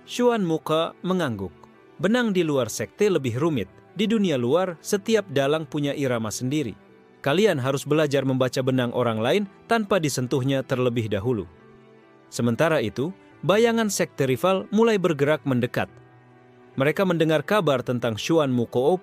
Xuan Muke mengangguk. Benang di luar sekte lebih rumit. Di dunia luar, setiap dalang punya irama sendiri. Kalian harus belajar membaca benang orang lain tanpa disentuhnya terlebih dahulu. Sementara itu, bayangan sekte rival mulai bergerak mendekat. Mereka mendengar kabar tentang Xuan Muke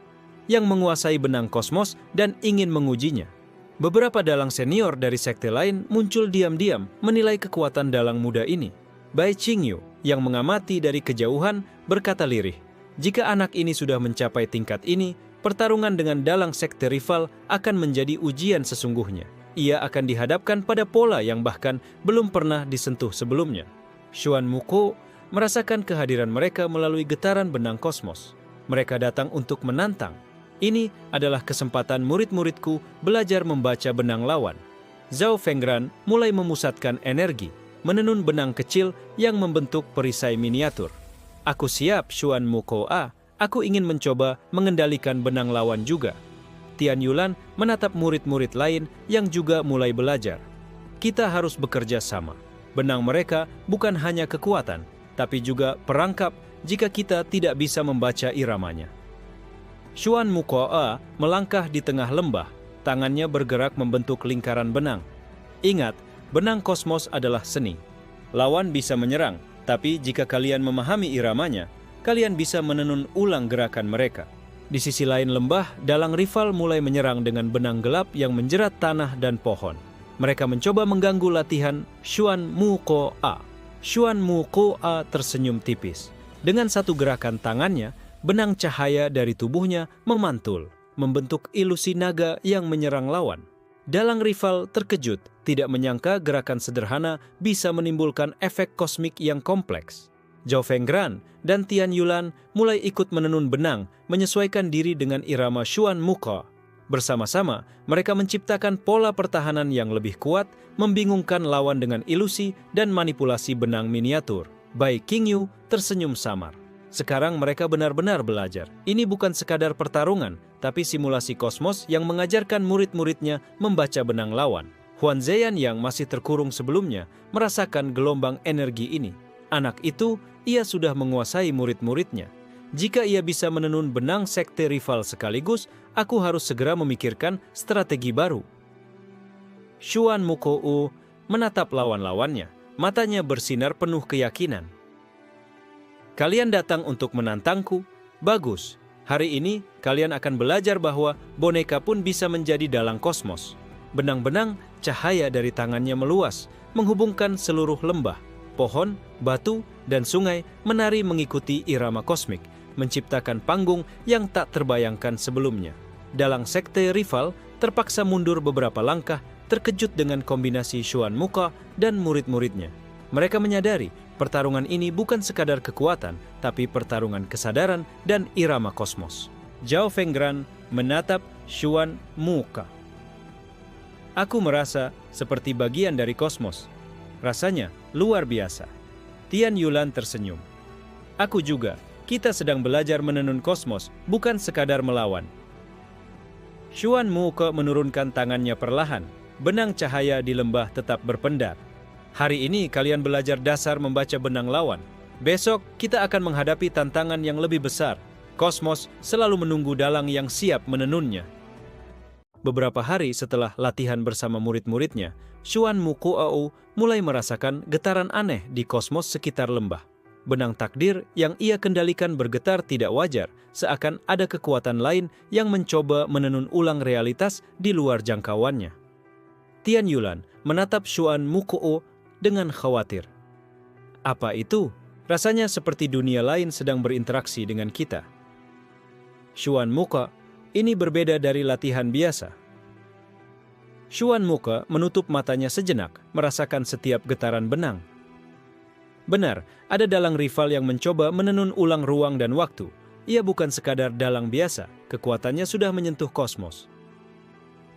yang menguasai benang kosmos dan ingin mengujinya. Beberapa dalang senior dari sekte lain muncul diam-diam menilai kekuatan dalang muda ini. Bai Qingyu yang mengamati dari kejauhan berkata lirih, jika anak ini sudah mencapai tingkat ini, pertarungan dengan dalang sekte rival akan menjadi ujian sesungguhnya. Ia akan dihadapkan pada pola yang bahkan belum pernah disentuh sebelumnya. Xuan Muke merasakan kehadiran mereka melalui getaran benang kosmos. Mereka datang untuk menantang. Ini adalah kesempatan murid-muridku belajar membaca benang lawan. Zhao Fengran mulai memusatkan energi, menenun benang kecil yang membentuk perisai miniatur. Aku siap, Xuan Muke. Aku ingin mencoba mengendalikan benang lawan juga. Tian Yulan menatap murid-murid lain yang juga mulai belajar. Kita harus bekerja sama. Benang mereka bukan hanya kekuatan, tapi juga perangkap jika kita tidak bisa membaca iramanya. Xuan Muke melangkah di tengah lembah, tangannya bergerak membentuk lingkaran benang. Ingat, benang kosmos adalah seni. Lawan bisa menyerang, tapi jika kalian memahami iramanya, kalian bisa menenun ulang gerakan mereka. Di sisi lain lembah, dalang rival mulai menyerang dengan benang gelap yang menjerat tanah dan pohon. Mereka mencoba mengganggu latihan Xuan Muke. Xuan Muke tersenyum tipis. Dengan satu gerakan tangannya, benang cahaya dari tubuhnya memantul, membentuk ilusi naga yang menyerang lawan. Dalang rival terkejut, tidak menyangka gerakan sederhana bisa menimbulkan efek kosmik yang kompleks. Zhao Fengran dan Tian Yulan mulai ikut menenun benang, menyesuaikan diri dengan irama Xuan Muke. Bersama-sama, mereka menciptakan pola pertahanan yang lebih kuat, membingungkan lawan dengan ilusi dan manipulasi benang miniatur. Bai Qingyu tersenyum samar. Sekarang mereka benar-benar belajar. Ini bukan sekadar pertarungan, tapi simulasi kosmos yang mengajarkan murid-muridnya membaca benang lawan. Huan Zheyan yang masih terkurung sebelumnya merasakan gelombang energi ini. Anak itu, ia sudah menguasai murid-muridnya. Jika ia bisa menenun benang sekte rival sekaligus, aku harus segera memikirkan strategi baru. Xuan Muke menatap lawan-lawannya. Matanya bersinar penuh keyakinan. Kalian datang untuk menantangku? Bagus. Hari ini kalian akan belajar bahwa boneka pun bisa menjadi dalang kosmos. Benang-benang cahaya dari tangannya meluas, menghubungkan seluruh lembah, pohon, batu, dan sungai menari mengikuti irama kosmik, menciptakan panggung yang tak terbayangkan sebelumnya. Dalang sekte rival terpaksa mundur beberapa langkah terkejut dengan kombinasi Xuan Muka dan murid-muridnya. Mereka menyadari pertarungan ini bukan sekadar kekuatan, tapi pertarungan kesadaran dan irama kosmos. Zhao Fengran menatap Xuan Muka. Aku merasa seperti bagian dari kosmos. Rasanya luar biasa. Tian Yulan tersenyum. Aku juga. Kita sedang belajar menenun kosmos, bukan sekadar melawan. Xuan Muka menurunkan tangannya perlahan. Benang cahaya di lembah tetap berpendar. Hari ini kalian belajar dasar membaca benang lawan. Besok kita akan menghadapi tantangan yang lebih besar. Kosmos selalu menunggu dalang yang siap menenunnya. Beberapa hari setelah latihan bersama murid-muridnya, Xuan Mukoao mulai merasakan getaran aneh di kosmos sekitar lembah. Benang takdir yang ia kendalikan bergetar tidak wajar, seakan ada kekuatan lain yang mencoba menenun ulang realitas di luar jangkauannya. Tian Yulan menatap Xuan Mukoao dengan khawatir. Apa itu? Rasanya seperti dunia lain sedang berinteraksi dengan kita. Xuan Muka, ini berbeda dari latihan biasa. Xuan Muka menutup matanya sejenak, merasakan setiap getaran benang. Benar, ada dalang rival yang mencoba menenun ulang ruang dan waktu. Ia bukan sekadar dalang biasa, kekuatannya sudah menyentuh kosmos.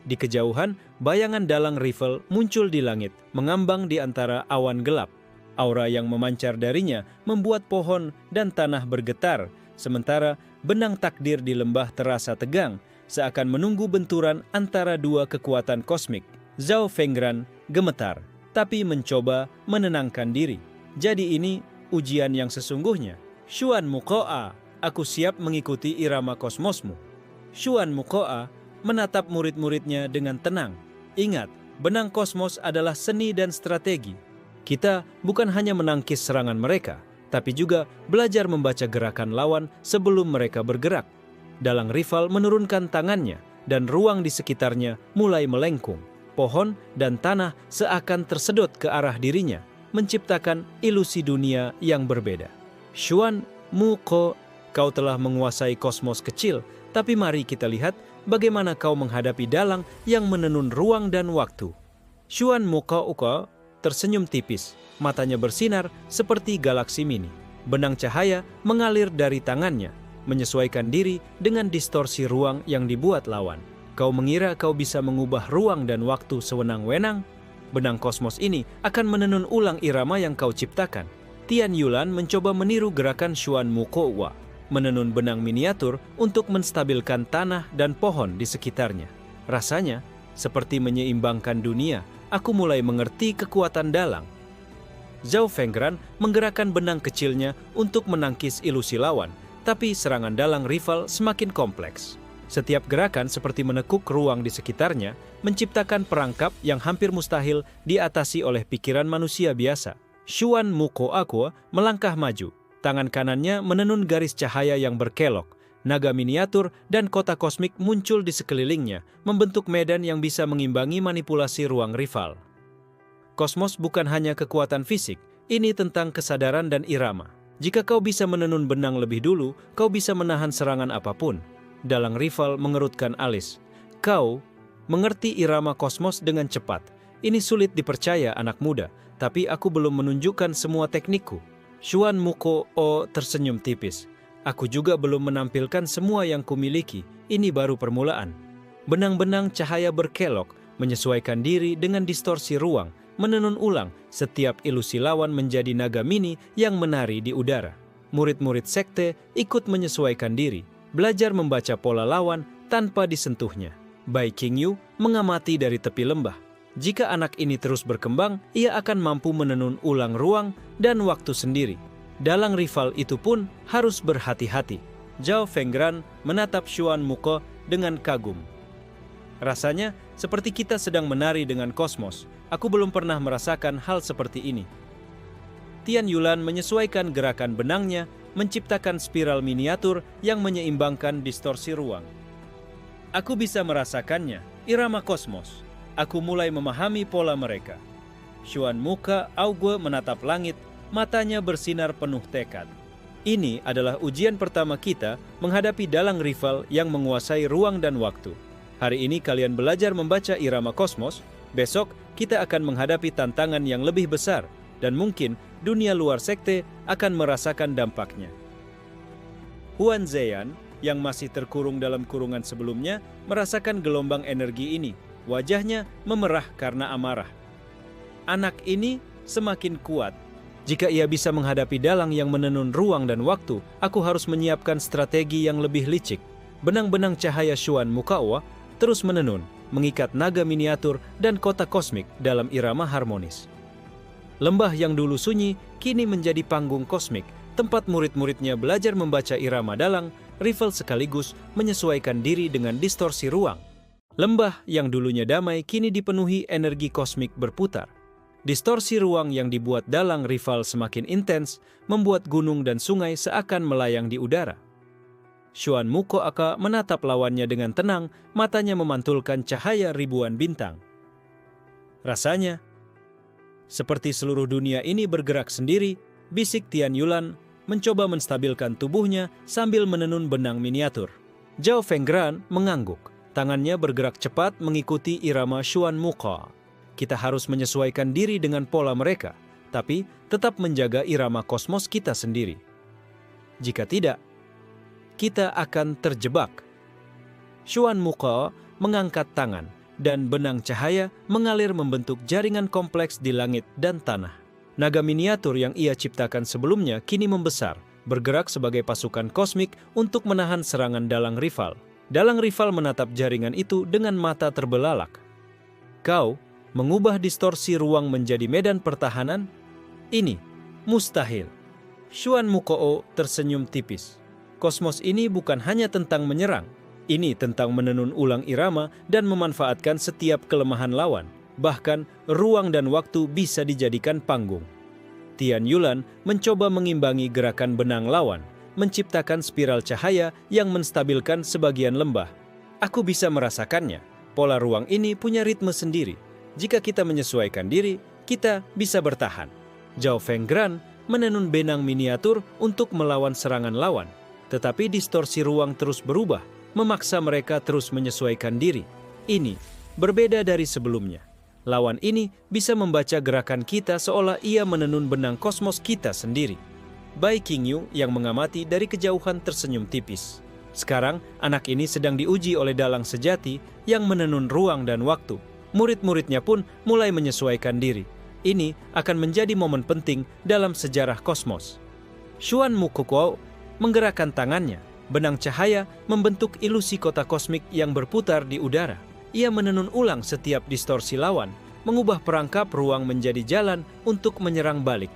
Di kejauhan, bayangan dalang rival muncul di langit, mengambang di antara awan gelap. Aura yang memancar darinya membuat pohon dan tanah bergetar, sementara benang takdir di lembah terasa tegang, seakan menunggu benturan antara dua kekuatan kosmik. Zhao Fengran gemetar, tapi mencoba menenangkan diri. Jadi ini ujian yang sesungguhnya. Xuan Mukoa, aku siap mengikuti irama kosmosmu. Xuan Mukoa menatap murid-muridnya dengan tenang. Ingat, benang kosmos adalah seni dan strategi. Kita bukan hanya menangkis serangan mereka, tapi juga belajar membaca gerakan lawan sebelum mereka bergerak. Dalang rival menurunkan tangannya, dan ruang di sekitarnya mulai melengkung. Pohon dan tanah seakan tersedot ke arah dirinya, menciptakan ilusi dunia yang berbeda. Xuan Muko, kau telah menguasai kosmos kecil, tapi mari kita lihat bagaimana kau menghadapi dalang yang menenun ruang dan waktu. Xuan Muko tersenyum tipis, matanya bersinar seperti galaksi mini. Benang cahaya mengalir dari tangannya, menyesuaikan diri dengan distorsi ruang yang dibuat lawan. Kau mengira kau bisa mengubah ruang dan waktu sewenang-wenang? Benang kosmos ini akan menenun ulang irama yang kau ciptakan. Tian Yulan mencoba meniru gerakan Xuan Mukoa, menenun benang miniatur untuk menstabilkan tanah dan pohon di sekitarnya. Rasanya seperti menyeimbangkan dunia. Aku mulai mengerti kekuatan dalang. Zhao Fengran menggerakkan benang kecilnya untuk menangkis ilusi lawan, tapi serangan dalang rival semakin kompleks. Setiap gerakan seperti menekuk ruang di sekitarnya, menciptakan perangkap yang hampir mustahil diatasi oleh pikiran manusia biasa. Xuan Mukoa melangkah maju. Tangan kanannya menenun garis cahaya yang berkelok. Naga miniatur dan kota kosmik muncul di sekelilingnya, membentuk medan yang bisa mengimbangi manipulasi ruang rival. Kosmos bukan hanya kekuatan fisik, ini tentang kesadaran dan irama. Jika kau bisa menenun benang lebih dulu, kau bisa menahan serangan apapun. Dalang rival mengerutkan alis. Kau mengerti irama kosmos dengan cepat. Ini sulit dipercaya, anak muda, tapi aku belum menunjukkan semua teknikku. Xuan Mukoa tersenyum tipis. Aku juga belum menampilkan semua yang kumiliki. Ini baru permulaan. Benang-benang cahaya berkelok, menyesuaikan diri dengan distorsi ruang, menenun ulang setiap ilusi lawan menjadi naga mini yang menari di udara. Murid-murid sekte ikut menyesuaikan diri, belajar membaca pola lawan tanpa disentuhnya. Bai Qingyu mengamati dari tepi lembah. Jika anak ini terus berkembang, ia akan mampu menenun ulang ruang dan waktu sendiri. Dalang rival itu pun harus berhati-hati. Zhao Fengran menatap Xuan Muko dengan kagum. Rasanya seperti kita sedang menari dengan kosmos. Aku belum pernah merasakan hal seperti ini. Tian Yulan menyesuaikan gerakan benangnya, menciptakan spiral miniatur yang menyeimbangkan distorsi ruang. Aku bisa merasakannya, irama kosmos. Aku mulai memahami pola mereka. Xuan Muka Augue menatap langit, matanya bersinar penuh tekad. Ini adalah ujian pertama kita menghadapi dalang rival yang menguasai ruang dan waktu. Hari ini kalian belajar membaca irama kosmos, Besok, kita akan menghadapi tantangan yang lebih besar, dan mungkin dunia luar sekte akan merasakan dampaknya. Huan Zheyan, yang masih terkurung dalam kurungan sebelumnya, merasakan gelombang energi ini. Wajahnya memerah karena amarah. Anak ini semakin kuat. Jika ia bisa menghadapi dalang yang menenun ruang dan waktu, aku harus menyiapkan strategi yang lebih licik. Benang-benang cahaya Xuan Mukao terus menenun, mengikat naga miniatur dan kota kosmik dalam irama harmonis. Lembah yang dulu sunyi kini menjadi panggung kosmik, tempat murid-muridnya belajar membaca irama dalang, rival sekaligus menyesuaikan diri dengan distorsi ruang. Lembah yang dulunya damai kini dipenuhi energi kosmik berputar. Distorsi ruang yang dibuat dalang rival semakin intens, membuat gunung dan sungai seakan melayang di udara. Xuan Mukao menatap lawannya dengan tenang, matanya memantulkan cahaya ribuan bintang. Rasanya seperti seluruh dunia ini bergerak sendiri, bisik Tian Yulan mencoba menstabilkan tubuhnya sambil menenun benang miniatur. Zhao Fenggran mengangguk. Tangannya bergerak cepat mengikuti irama Xuan Mukao. Kita harus menyesuaikan diri dengan pola mereka, tapi tetap menjaga irama kosmos kita sendiri. Jika tidak, kita akan terjebak. Xuan Mukao mengangkat tangan, dan benang cahaya mengalir membentuk jaringan kompleks di langit dan tanah. Naga miniatur yang ia ciptakan sebelumnya kini membesar, bergerak sebagai pasukan kosmik untuk menahan serangan dalang rival. Dalang rival menatap jaringan itu dengan mata terbelalak. Kau mengubah distorsi ruang menjadi medan pertahanan? Ini mustahil. Xuan Mukao tersenyum tipis. Kosmos ini bukan hanya tentang menyerang. Ini tentang menenun ulang irama dan memanfaatkan setiap kelemahan lawan. Bahkan ruang dan waktu bisa dijadikan panggung. Tian Yulan mencoba mengimbangi gerakan benang lawan, menciptakan spiral cahaya yang menstabilkan sebagian lembah. Aku bisa merasakannya. Pola ruang ini punya ritme sendiri. Jika kita menyesuaikan diri, kita bisa bertahan. Zhao Fenggran menenun benang miniatur untuk melawan serangan lawan. Tetapi distorsi ruang terus berubah, memaksa mereka terus menyesuaikan diri. Ini berbeda dari sebelumnya. Lawan ini bisa membaca gerakan kita seolah ia menenun benang kosmos kita sendiri. Bai Qingyu yang mengamati dari kejauhan tersenyum tipis. Sekarang, anak ini sedang diuji oleh dalang sejati yang menenun ruang dan waktu. Murid-muridnya pun mulai menyesuaikan diri. Ini akan menjadi momen penting dalam sejarah kosmos. Xuan Mukao menggerakkan tangannya. Benang cahaya membentuk ilusi kota kosmik yang berputar di udara. Ia menenun ulang setiap distorsi lawan, mengubah perangkap ruang menjadi jalan untuk menyerang balik.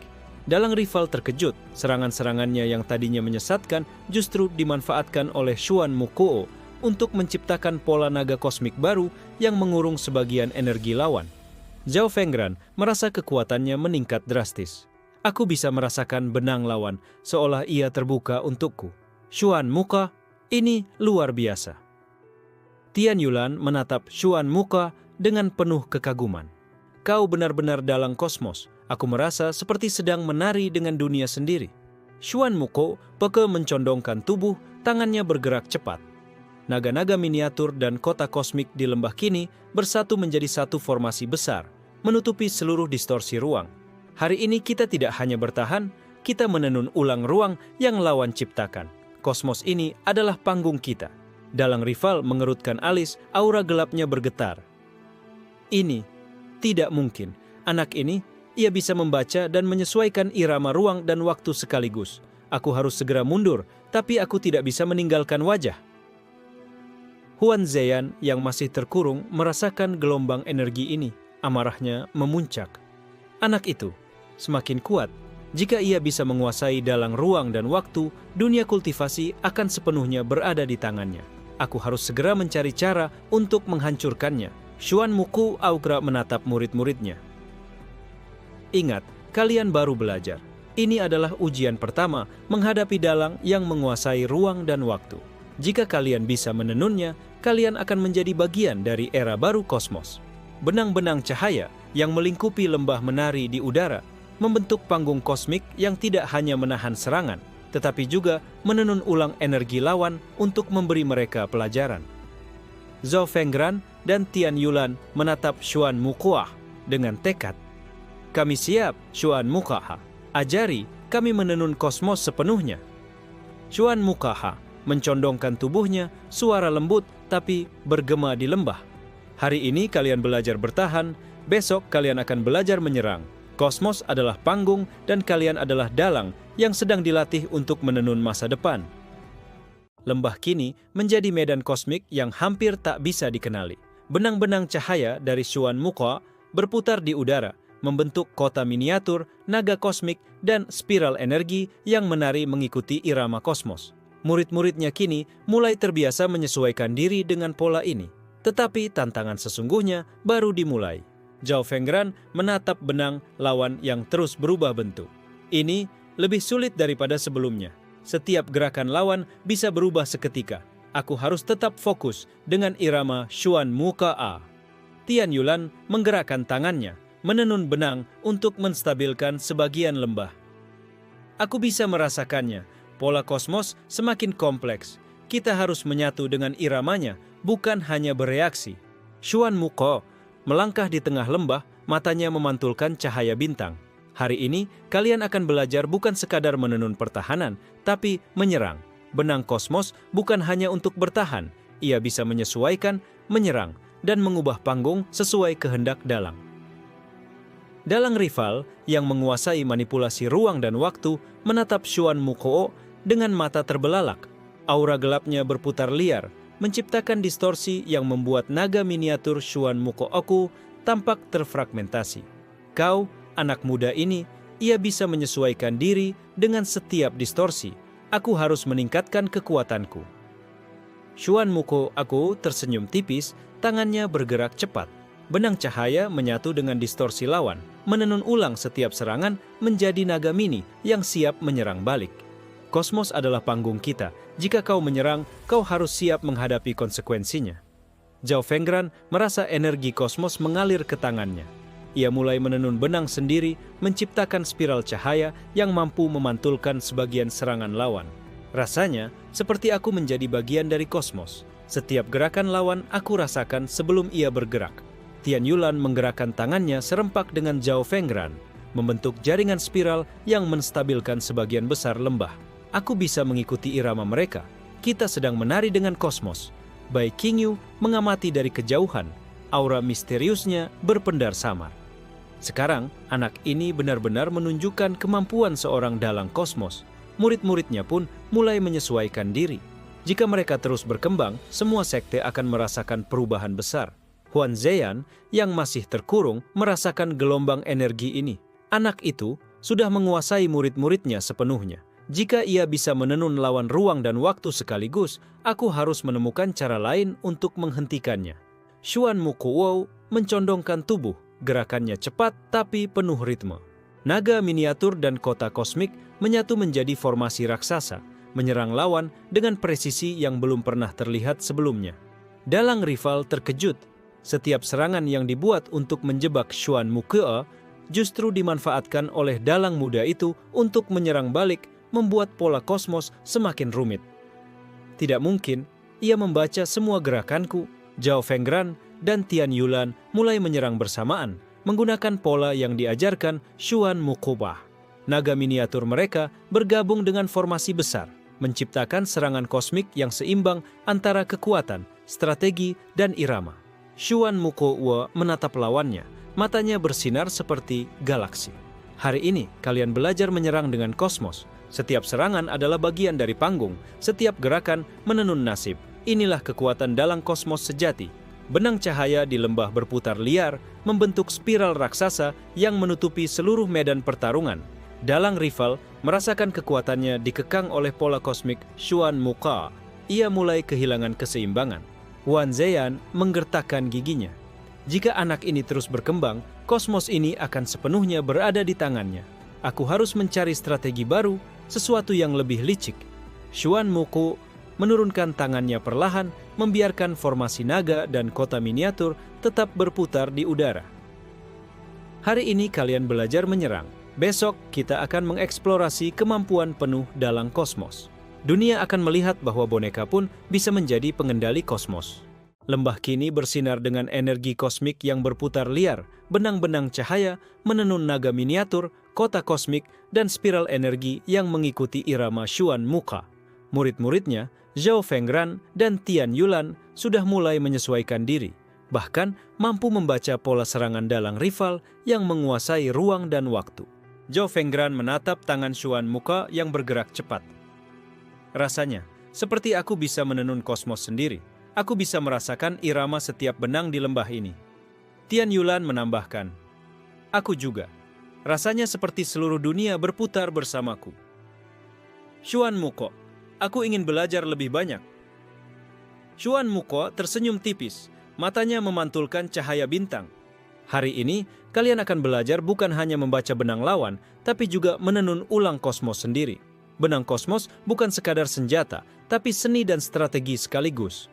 Dalang rival terkejut, serangan-serangannya yang tadinya menyesatkan justru dimanfaatkan oleh Xuan Mukao untuk menciptakan pola naga kosmik baru yang mengurung sebagian energi lawan. Zhao Fenggran merasa kekuatannya meningkat drastis. Aku bisa merasakan benang lawan seolah ia terbuka untukku. Xuan Mukao, ini luar biasa. Tian Yulan menatap Xuan Mukao dengan penuh kekaguman. Kau benar-benar dalang kosmos. Aku merasa seperti sedang menari dengan dunia sendiri. Xuan Mukao peka mencondongkan tubuh, tangannya bergerak cepat. Naga-naga miniatur dan kota kosmik di lembah kini bersatu menjadi satu formasi besar, menutupi seluruh distorsi ruang. Hari ini kita tidak hanya bertahan, kita menenun ulang ruang yang lawan ciptakan. Kosmos ini adalah panggung kita. Dalang rival mengerutkan alis, aura gelapnya bergetar. Ini tidak mungkin. Anak ini, ia bisa membaca dan menyesuaikan irama ruang dan waktu sekaligus. Aku harus segera mundur, tapi aku tidak bisa meninggalkan wajah. Huan Zheyan yang masih terkurung merasakan gelombang energi ini. Amarahnya memuncak. Anak itu semakin kuat. Jika ia bisa menguasai dalang ruang dan waktu, dunia kultivasi akan sepenuhnya berada di tangannya. Aku harus segera mencari cara untuk menghancurkannya. Xuan Mukao menatap murid-muridnya. Ingat, kalian baru belajar. Ini adalah ujian pertama menghadapi dalang yang menguasai ruang dan waktu. Jika kalian bisa menenunnya, kalian akan menjadi bagian dari era baru kosmos. Benang-benang cahaya yang melingkupi lembah menari di udara, membentuk panggung kosmik yang tidak hanya menahan serangan, tetapi juga menenun ulang energi lawan untuk memberi mereka pelajaran. Zhao Fenggran dan Tian Yulan menatap Xuan Mukoa dengan tekad. Kami siap, Xuan Mukoa. Ajari kami menenun kosmos sepenuhnya. Xuan Mukoa mencondongkan tubuhnya, suara lembut tapi bergema di lembah. Hari ini kalian belajar bertahan, besok kalian akan belajar menyerang. Kosmos adalah panggung dan kalian adalah dalang yang sedang dilatih untuk menenun masa depan. Lembah kini menjadi medan kosmik yang hampir tak bisa dikenali. Benang-benang cahaya dari Xuan Mukoa berputar di udara, membentuk kota miniatur, naga kosmik, dan spiral energi yang menari mengikuti irama kosmos. Murid-muridnya kini mulai terbiasa menyesuaikan diri dengan pola ini. Tetapi tantangan sesungguhnya baru dimulai. Zhao Fengran menatap benang lawan yang terus berubah bentuk. Ini lebih sulit daripada sebelumnya. Setiap gerakan lawan bisa berubah seketika. Aku harus tetap fokus dengan irama Xuan Mukoa. Tian Yulan menggerakkan tangannya, menenun benang untuk menstabilkan sebagian lembah. Aku bisa merasakannya. Pola kosmos semakin kompleks. Kita harus menyatu dengan iramanya, bukan hanya bereaksi. Xuan Mukoa melangkah di tengah lembah, matanya memantulkan cahaya bintang. Hari ini, kalian akan belajar bukan sekadar menenun pertahanan, tapi menyerang. Benang kosmos bukan hanya untuk bertahan, ia bisa menyesuaikan, menyerang, dan mengubah panggung sesuai kehendak dalang. Dalang rival yang menguasai manipulasi ruang dan waktu menatap Xuan Mukoa dengan mata terbelalak. Aura gelapnya berputar liar, menciptakan distorsi yang membuat naga miniatur Xuan Mukoa tampak terfragmentasi. Kau, anak muda ini, ia bisa menyesuaikan diri dengan setiap distorsi. Aku harus meningkatkan kekuatanku. Xuan Mukoa tersenyum tipis, tangannya bergerak cepat. Benang cahaya menyatu dengan distorsi lawan, menenun ulang setiap serangan menjadi naga mini yang siap menyerang balik. Kosmos adalah panggung kita. Jika kau menyerang, kau harus siap menghadapi konsekuensinya. Zhao Fengran merasa energi kosmos mengalir ke tangannya. Ia mulai menenun benang sendiri, menciptakan spiral cahaya yang mampu memantulkan sebagian serangan lawan. Rasanya seperti aku menjadi bagian dari kosmos. Setiap gerakan lawan aku rasakan sebelum ia bergerak. Tian Yulan menggerakkan tangannya serempak dengan Zhao Fengran, membentuk jaringan spiral yang menstabilkan sebagian besar lembah. Aku bisa mengikuti irama mereka. Kita sedang menari dengan kosmos. Bai Qingyu mengamati dari kejauhan. Aura misteriusnya berpendar samar. Sekarang, anak ini benar-benar menunjukkan kemampuan seorang dalang kosmos. Murid-muridnya pun mulai menyesuaikan diri. Jika mereka terus berkembang, semua sekte akan merasakan perubahan besar. Huan Zheyan yang masih terkurung merasakan gelombang energi ini. Anak itu sudah menguasai murid-muridnya sepenuhnya. Jika ia bisa menenun lawan ruang dan waktu sekaligus, aku harus menemukan cara lain untuk menghentikannya. Xuan Mukoa mencondongkan tubuh, gerakannya cepat tapi penuh ritme. Naga miniatur dan kota kosmik menyatu menjadi formasi raksasa, menyerang lawan dengan presisi yang belum pernah terlihat sebelumnya. Dalang rival terkejut. Setiap serangan yang dibuat untuk menjebak Xuan Mukoa justru dimanfaatkan oleh dalang muda itu untuk menyerang balik, membuat pola kosmos semakin rumit. Tidak mungkin ia membaca semua gerakanku. Zhao Fengran dan Tian Yulan mulai menyerang bersamaan, menggunakan pola yang diajarkan Xuan Mukoa. Naga miniatur mereka bergabung dengan formasi besar, menciptakan serangan kosmik yang seimbang antara kekuatan, strategi, dan irama. Xuan Mukoa menatap lawannya, matanya bersinar seperti galaksi. Hari ini kalian belajar menyerang dengan kosmos. Setiap serangan adalah bagian dari panggung, setiap gerakan menenun nasib. Inilah kekuatan dalang kosmos sejati. Benang cahaya di lembah berputar liar, membentuk spiral raksasa yang menutupi seluruh medan pertarungan. Dalang rival merasakan kekuatannya dikekang oleh pola kosmik Xuan Mukoa. Ia mulai kehilangan keseimbangan. Huan Zheyan menggertakkan giginya. Jika anak ini terus berkembang, kosmos ini akan sepenuhnya berada di tangannya. Aku harus mencari strategi baru, sesuatu yang lebih licik. Xuan Mukoa menurunkan tangannya perlahan, membiarkan formasi naga dan kota miniatur tetap berputar di udara. Hari ini kalian belajar menyerang. Besok kita akan mengeksplorasi kemampuan penuh dalang kosmos. Dunia akan melihat bahwa boneka pun bisa menjadi pengendali kosmos. Lembah kini bersinar dengan energi kosmik yang berputar liar, benang-benang cahaya, menenun naga miniatur, kota kosmik, dan spiral energi yang mengikuti irama Xuan Muka. Murid-muridnya, Zhao Fengran dan Tian Yulan, sudah mulai menyesuaikan diri, bahkan mampu membaca pola serangan dalang rival yang menguasai ruang dan waktu. Zhao Fengran menatap tangan Xuan Muka yang bergerak cepat. Rasanya, seperti aku bisa menenun kosmos sendiri. Aku bisa merasakan irama setiap benang di lembah ini. Tian Yulan menambahkan, aku juga. Rasanya seperti seluruh dunia berputar bersamaku. Xuan Muko, aku ingin belajar lebih banyak. Xuan Muko tersenyum tipis, matanya memantulkan cahaya bintang. Hari ini, kalian akan belajar bukan hanya membaca benang lawan, tapi juga menenun ulang kosmos sendiri. Benang kosmos bukan sekadar senjata, tapi seni dan strategi sekaligus.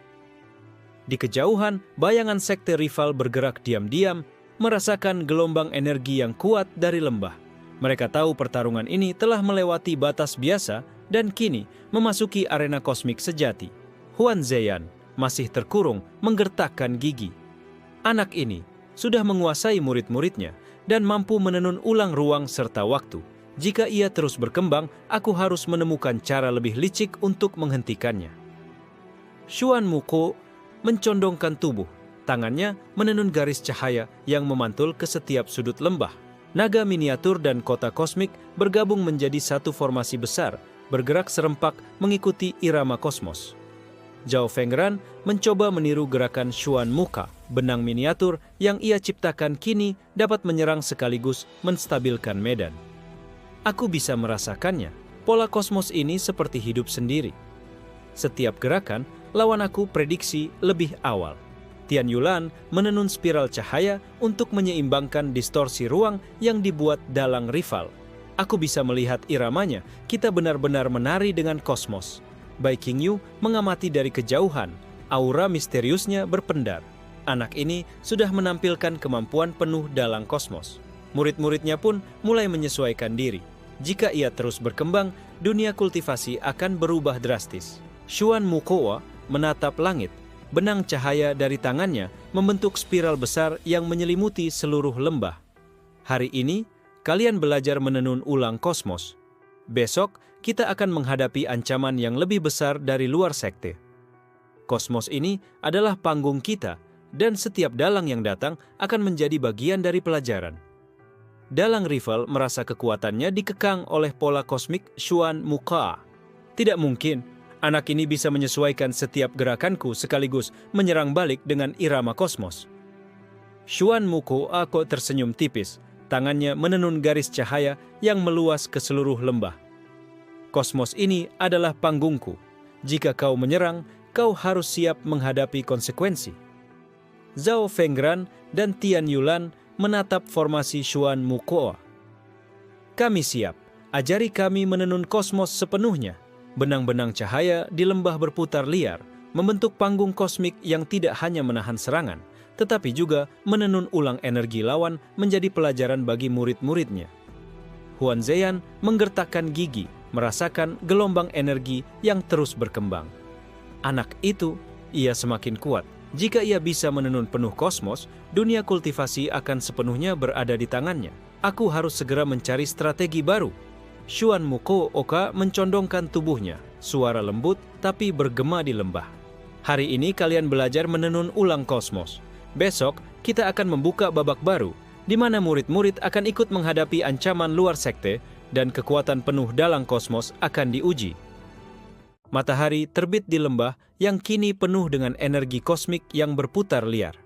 Di kejauhan, bayangan sekte rival bergerak diam-diam, merasakan gelombang energi yang kuat dari lembah. Mereka tahu pertarungan ini telah melewati batas biasa dan kini memasuki arena kosmik sejati. Huan Zheyan masih terkurung menggertakkan gigi. Anak ini sudah menguasai murid-muridnya dan mampu menenun ulang ruang serta waktu. Jika ia terus berkembang, aku harus menemukan cara lebih licik untuk menghentikannya. Xuan Muko mencondongkan tubuh, tangannya menenun garis cahaya yang memantul ke setiap sudut lembah. Naga miniatur dan kota kosmik bergabung menjadi satu formasi besar, bergerak serempak mengikuti irama kosmos. Zhao Fengran mencoba meniru gerakan Xuan Muka, benang miniatur yang ia ciptakan kini dapat menyerang sekaligus menstabilkan medan. Aku bisa merasakannya, pola kosmos ini seperti hidup sendiri. Setiap gerakan, lawan aku prediksi lebih awal. Tian Yulan menenun spiral cahaya untuk menyeimbangkan distorsi ruang yang dibuat dalang rival. Aku bisa melihat iramanya, kita benar-benar menari dengan kosmos. Bai Qingyu mengamati dari kejauhan, aura misteriusnya berpendar. Anak ini sudah menampilkan kemampuan penuh dalang kosmos. Murid-muridnya pun mulai menyesuaikan diri. Jika ia terus berkembang, dunia kultivasi akan berubah drastis. Xuan Mukoa menatap langit. Benang cahaya dari tangannya membentuk spiral besar yang menyelimuti seluruh lembah. Hari ini, kalian belajar menenun ulang kosmos. Besok, kita akan menghadapi ancaman yang lebih besar dari luar sekte. Kosmos ini adalah panggung kita, dan setiap dalang yang datang akan menjadi bagian dari pelajaran. Dalang rival merasa kekuatannya dikekang oleh pola kosmik Xuan Muka. Tidak mungkin. Anak ini bisa menyesuaikan setiap gerakanku sekaligus menyerang balik dengan irama kosmos. Xuan Muko aku tersenyum tipis, tangannya menenun garis cahaya yang meluas ke seluruh lembah. Kosmos ini adalah panggungku. Jika kau menyerang, kau harus siap menghadapi konsekuensi. Zhao Fengran dan Tian Yulan menatap formasi Xuan Muko. Kami siap, ajari kami menenun kosmos sepenuhnya. Benang-benang cahaya di lembah berputar liar, membentuk panggung kosmik yang tidak hanya menahan serangan, tetapi juga menenun ulang energi lawan menjadi pelajaran bagi murid-muridnya. Huan Zheyan menggertakkan gigi, merasakan gelombang energi yang terus berkembang. Anak itu, ia semakin kuat. Jika ia bisa menenun penuh kosmos, dunia kultivasi akan sepenuhnya berada di tangannya. Aku harus segera mencari strategi baru. Xuan Muko Oka mencondongkan tubuhnya, suara lembut tapi bergema di lembah. Hari ini kalian belajar menenun ulang kosmos. Besok, kita akan membuka babak baru, di mana murid-murid akan ikut menghadapi ancaman luar sekte dan kekuatan penuh dalang kosmos akan diuji. Matahari terbit di lembah yang kini penuh dengan energi kosmik yang berputar liar.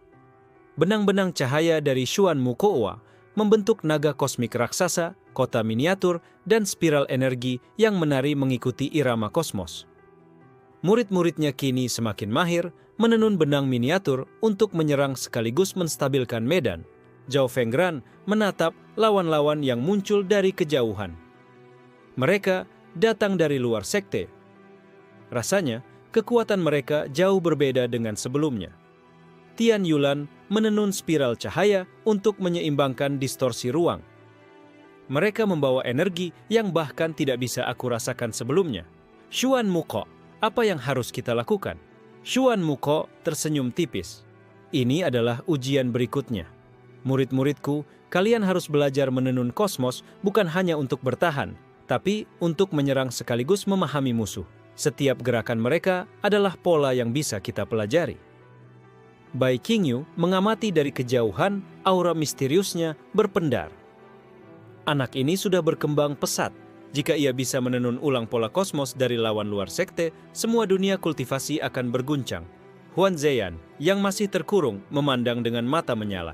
Benang-benang cahaya dari Xuan Mukoa membentuk naga kosmik raksasa, kota miniatur, dan spiral energi yang menari mengikuti irama kosmos. Murid-muridnya kini semakin mahir menenun benang miniatur untuk menyerang sekaligus menstabilkan medan. Zhao Fengran menatap lawan-lawan yang muncul dari kejauhan. Mereka datang dari luar sekte. Rasanya, kekuatan mereka jauh berbeda dengan sebelumnya. Tian Yulan menenun spiral cahaya untuk menyeimbangkan distorsi ruang. Mereka membawa energi yang bahkan tidak bisa aku rasakan sebelumnya. Xuan Muko, apa yang harus kita lakukan? Xuan Muko tersenyum tipis. Ini adalah ujian berikutnya. Murid-muridku, kalian harus belajar menenun kosmos bukan hanya untuk bertahan, tapi untuk menyerang sekaligus memahami musuh. Setiap gerakan mereka adalah pola yang bisa kita pelajari. Bai Qingyu mengamati dari kejauhan, aura misteriusnya berpendar. Anak ini sudah berkembang pesat. Jika ia bisa menenun ulang pola kosmos dari lawan luar sekte, semua dunia kultivasi akan berguncang. Huan Zheyan, yang masih terkurung, memandang dengan mata menyala.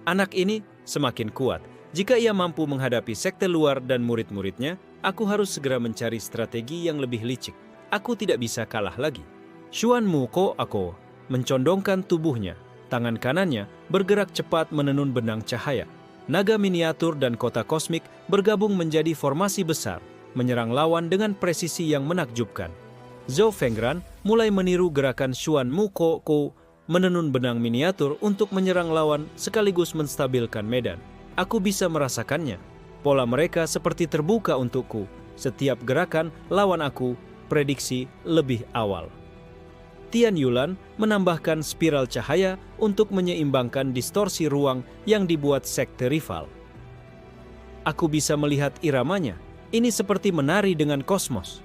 Anak ini semakin kuat. Jika ia mampu menghadapi sekte luar dan murid-muridnya, aku harus segera mencari strategi yang lebih licik. Aku tidak bisa kalah lagi. Xuan Muko Ako mencondongkan tubuhnya. Tangan kanannya bergerak cepat menenun benang cahaya. Naga miniatur dan kota kosmik bergabung menjadi formasi besar, menyerang lawan dengan presisi yang menakjubkan. Zhou Fengran mulai meniru gerakan Xuan Muko Ko, menenun benang miniatur untuk menyerang lawan sekaligus menstabilkan medan. Aku bisa merasakannya. Pola mereka seperti terbuka untukku. Setiap gerakan lawan aku, prediksi lebih awal. Tian Yulan menambahkan spiral cahaya untuk menyeimbangkan distorsi ruang yang dibuat sekte rival. Aku bisa melihat iramanya. Ini seperti menari dengan kosmos.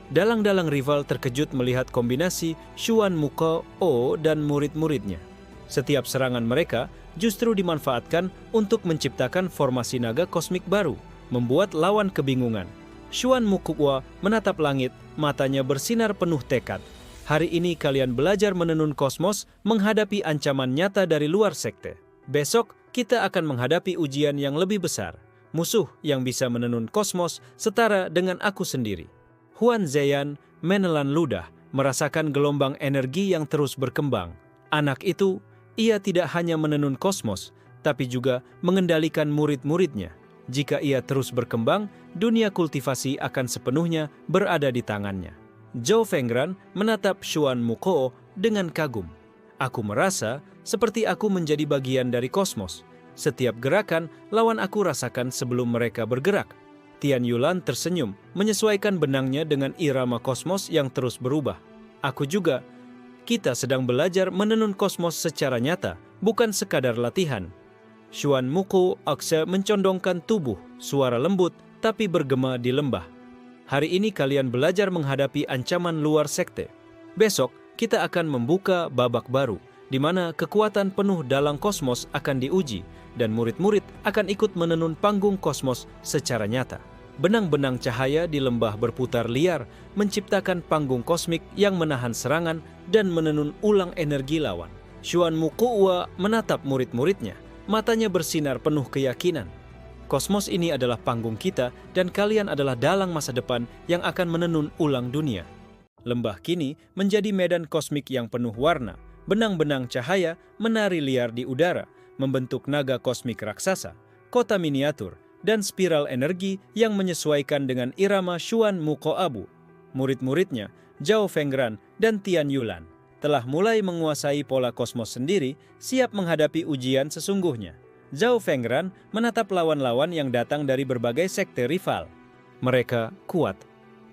Dalang-dalang rival terkejut melihat kombinasi Xuan Muko O dan murid-muridnya. Setiap serangan mereka justru dimanfaatkan untuk menciptakan formasi naga kosmik baru, membuat lawan kebingungan. Xuan Muko menatap langit, matanya bersinar penuh tekad. Hari ini kalian belajar menenun kosmos menghadapi ancaman nyata dari luar sekte. Besok kita akan menghadapi ujian yang lebih besar. Musuh yang bisa menenun kosmos setara dengan aku sendiri. Huan Zheyan menelan ludah, merasakan gelombang energi yang terus berkembang. Anak itu, ia tidak hanya menenun kosmos, tapi juga mengendalikan murid-muridnya. Jika ia terus berkembang, dunia kultivasi akan sepenuhnya berada di tangannya. Zhou Fengran menatap Xuan Muko dengan kagum. Aku merasa seperti aku menjadi bagian dari kosmos. Setiap gerakan lawan aku rasakan sebelum mereka bergerak. Tian Yulan tersenyum, menyesuaikan benangnya dengan irama kosmos yang terus berubah. Aku juga. Kita sedang belajar menenun kosmos secara nyata, bukan sekadar latihan. Xuan Muko Akse mencondongkan tubuh, suara lembut tapi bergema di lembah. Hari ini kalian belajar menghadapi ancaman luar sekte. Besok, kita akan membuka babak baru, di mana kekuatan penuh dalang kosmos akan diuji, dan murid-murid akan ikut menenun panggung kosmos secara nyata. Benang-benang cahaya di lembah berputar liar, menciptakan panggung kosmik yang menahan serangan dan menenun ulang energi lawan. Xuan Muko menatap murid-muridnya, matanya bersinar penuh keyakinan. Kosmos ini adalah panggung kita dan kalian adalah dalang masa depan yang akan menenun ulang dunia. Lembah kini menjadi medan kosmik yang penuh warna. Benang-benang cahaya menari liar di udara, membentuk naga kosmik raksasa, kota miniatur, dan spiral energi yang menyesuaikan dengan irama Xuan Muko Abu. Murid-muridnya, Zhou Fengran dan Tian Yulan, telah mulai menguasai pola kosmos sendiri, siap menghadapi ujian sesungguhnya. Zhou Fengran menatap lawan-lawan yang datang dari berbagai sekte rival. Mereka kuat,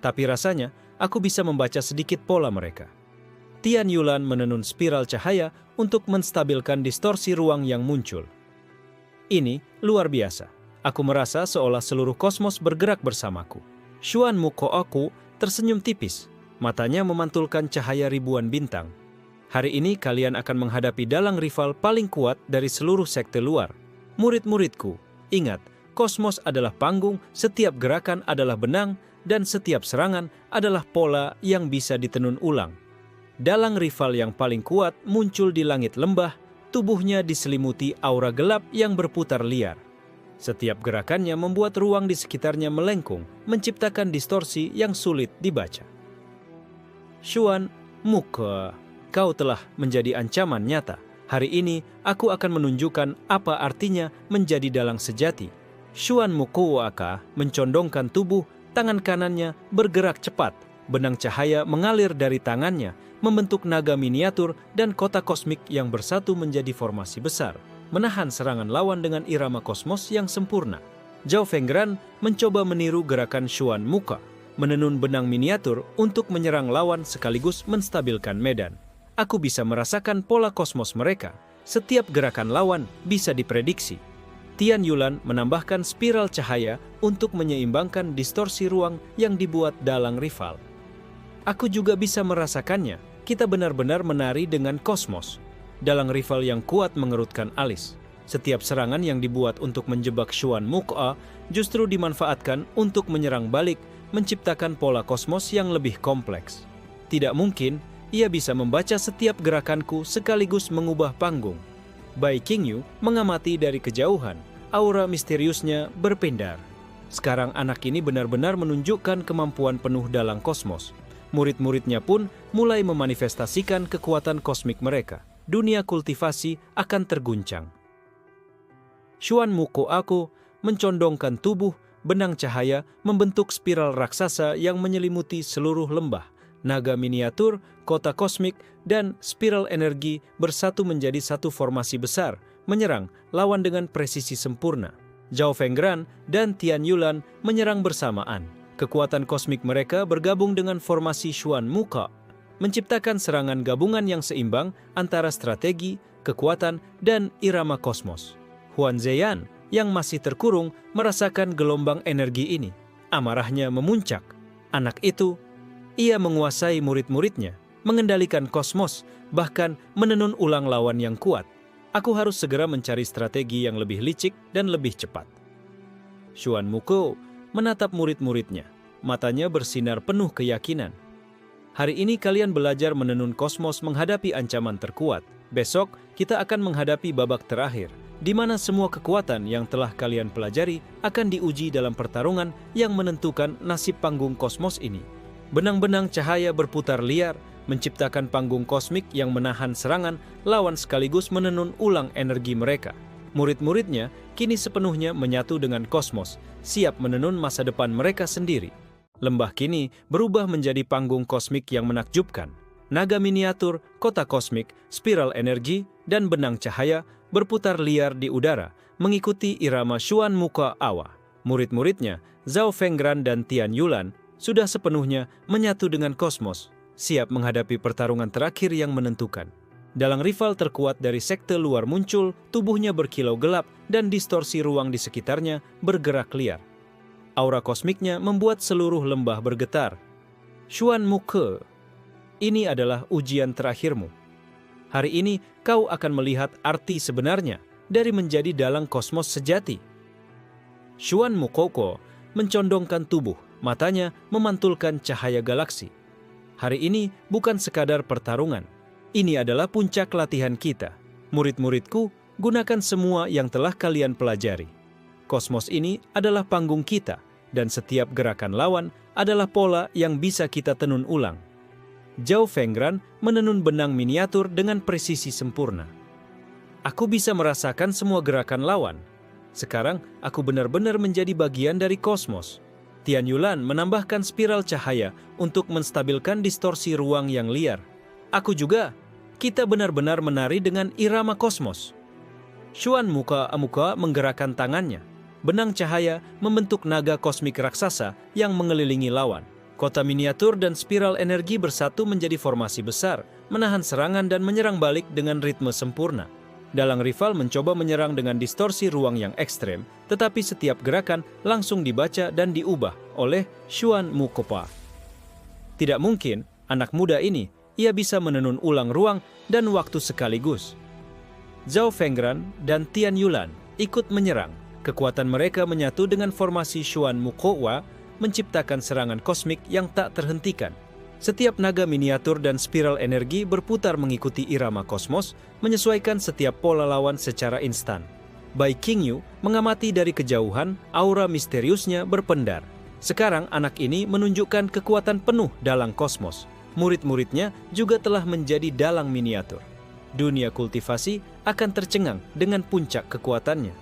tapi rasanya aku bisa membaca sedikit pola mereka. Tian Yulan menenun spiral cahaya untuk menstabilkan distorsi ruang yang muncul. Ini luar biasa. Aku merasa seolah seluruh kosmos bergerak bersamaku. Xuan Muko aku tersenyum tipis, matanya memantulkan cahaya ribuan bintang. Hari ini kalian akan menghadapi dalang rival paling kuat dari seluruh sekte luar. Murid-muridku, ingat, kosmos adalah panggung, setiap gerakan adalah benang, dan setiap serangan adalah pola yang bisa ditenun ulang. Dalang rival yang paling kuat muncul di langit lembah, tubuhnya diselimuti aura gelap yang berputar liar. Setiap gerakannya membuat ruang di sekitarnya melengkung, menciptakan distorsi yang sulit dibaca. Xuan Muko, kau telah menjadi ancaman nyata. Hari ini, aku akan menunjukkan apa artinya menjadi dalang sejati. Xuan Muko mencondongkan tubuh, tangan kanannya bergerak cepat. Benang cahaya mengalir dari tangannya, membentuk naga miniatur dan kota kosmik yang bersatu menjadi formasi besar, menahan serangan lawan dengan irama kosmos yang sempurna. Zhou Fengran mencoba meniru gerakan Xuan Muko. menenun benang miniatur untuk menyerang lawan sekaligus menstabilkan medan. Aku bisa merasakan pola kosmos mereka. Setiap gerakan lawan bisa diprediksi. Tian Yulan menambahkan spiral cahaya untuk menyeimbangkan distorsi ruang yang dibuat dalang rival. Aku juga bisa merasakannya. Kita benar-benar menari dengan kosmos. Dalang rival yang kuat mengerutkan alis. Setiap serangan yang dibuat untuk menjebak Xuan Muko justru dimanfaatkan untuk menyerang balik, menciptakan pola kosmos yang lebih kompleks. Tidak mungkin ia bisa membaca setiap gerakanku sekaligus mengubah panggung. Bai Qingyu mengamati dari kejauhan, aura misteriusnya berpendar. Sekarang anak ini benar-benar menunjukkan kemampuan penuh dalam kosmos. Murid-muridnya pun mulai memanifestasikan kekuatan kosmik mereka. Dunia kultivasi akan terguncang. Xuan Muko aku mencondongkan tubuh, benang cahaya membentuk spiral raksasa yang menyelimuti seluruh lembah. Naga miniatur, kota kosmik, dan spiral energi bersatu menjadi satu formasi besar, menyerang lawan dengan presisi sempurna. Zhao Fenggran dan Tian Yulan menyerang bersamaan. Kekuatan kosmik mereka bergabung dengan formasi Xuan Muko, menciptakan serangan gabungan yang seimbang antara strategi, kekuatan, dan irama kosmos. Huan Zheyan yang masih terkurung merasakan gelombang energi ini. Amarahnya memuncak. Anak itu, ia menguasai murid-muridnya, mengendalikan kosmos, bahkan menenun ulang lawan yang kuat. Aku harus segera mencari strategi yang lebih licik dan lebih cepat. Xuan Muko menatap murid-muridnya. Matanya bersinar penuh keyakinan. Hari ini kalian belajar menenun kosmos menghadapi ancaman terkuat. Besok kita akan menghadapi babak terakhir, di mana semua kekuatan yang telah kalian pelajari akan diuji dalam pertarungan yang menentukan nasib panggung kosmos ini. Benang-benang cahaya berputar liar, menciptakan panggung kosmik yang menahan serangan lawan sekaligus menenun ulang energi mereka. Murid-muridnya kini sepenuhnya menyatu dengan kosmos, siap menenun masa depan mereka sendiri. Lembah kini berubah menjadi panggung kosmik yang menakjubkan. Naga miniatur, kota kosmik, spiral energi, dan benang cahaya berputar liar di udara, mengikuti irama Xuan Muko Awa. Murid-muridnya, Zhao Fenggran dan Tian Yulan, sudah sepenuhnya menyatu dengan kosmos, siap menghadapi pertarungan terakhir yang menentukan. Dalang rival terkuat dari sekte luar muncul, tubuhnya berkilau gelap dan distorsi ruang di sekitarnya bergerak liar. Aura kosmiknya membuat seluruh lembah bergetar. Xuan Muko, ini adalah ujian terakhirmu. Hari ini kau akan melihat arti sebenarnya dari menjadi dalang kosmos sejati. Xuan Muko mencondongkan tubuh, matanya memantulkan cahaya galaksi. Hari ini bukan sekadar pertarungan. Ini adalah puncak latihan kita. Murid-muridku, gunakan semua yang telah kalian pelajari. Kosmos ini adalah panggung kita, dan setiap gerakan lawan adalah pola yang bisa kita tenun ulang. Zhao Fenggran menenun benang miniatur dengan presisi sempurna. Aku bisa merasakan semua gerakan lawan. Sekarang aku benar-benar menjadi bagian dari kosmos. Tian Yulan menambahkan spiral cahaya untuk menstabilkan distorsi ruang yang liar. Aku juga. Kita benar-benar menari dengan irama kosmos. Xuan Muko menggerakkan tangannya. Benang cahaya membentuk naga kosmik raksasa yang mengelilingi lawan. Kota miniatur dan spiral energi bersatu menjadi formasi besar, menahan serangan dan menyerang balik dengan ritme sempurna. Dalang rival mencoba menyerang dengan distorsi ruang yang ekstrem, tetapi setiap gerakan langsung dibaca dan diubah oleh Xuan Muko. Tidak mungkin, anak muda ini, ia bisa menenun ulang ruang dan waktu sekaligus. Zhao Fenggran dan Tian Yulan ikut menyerang. Kekuatan mereka menyatu dengan formasi Xuan Muko, menciptakan serangan kosmik yang tak terhentikan. Setiap naga miniatur dan spiral energi berputar mengikuti irama kosmos, menyesuaikan setiap pola lawan secara instan. Bai Qingyu mengamati dari kejauhan, aura misteriusnya berpendar. Sekarang anak ini menunjukkan kekuatan penuh dalam kosmos. Murid-muridnya juga telah menjadi dalang miniatur. Dunia kultivasi akan tercengang dengan puncak kekuatannya.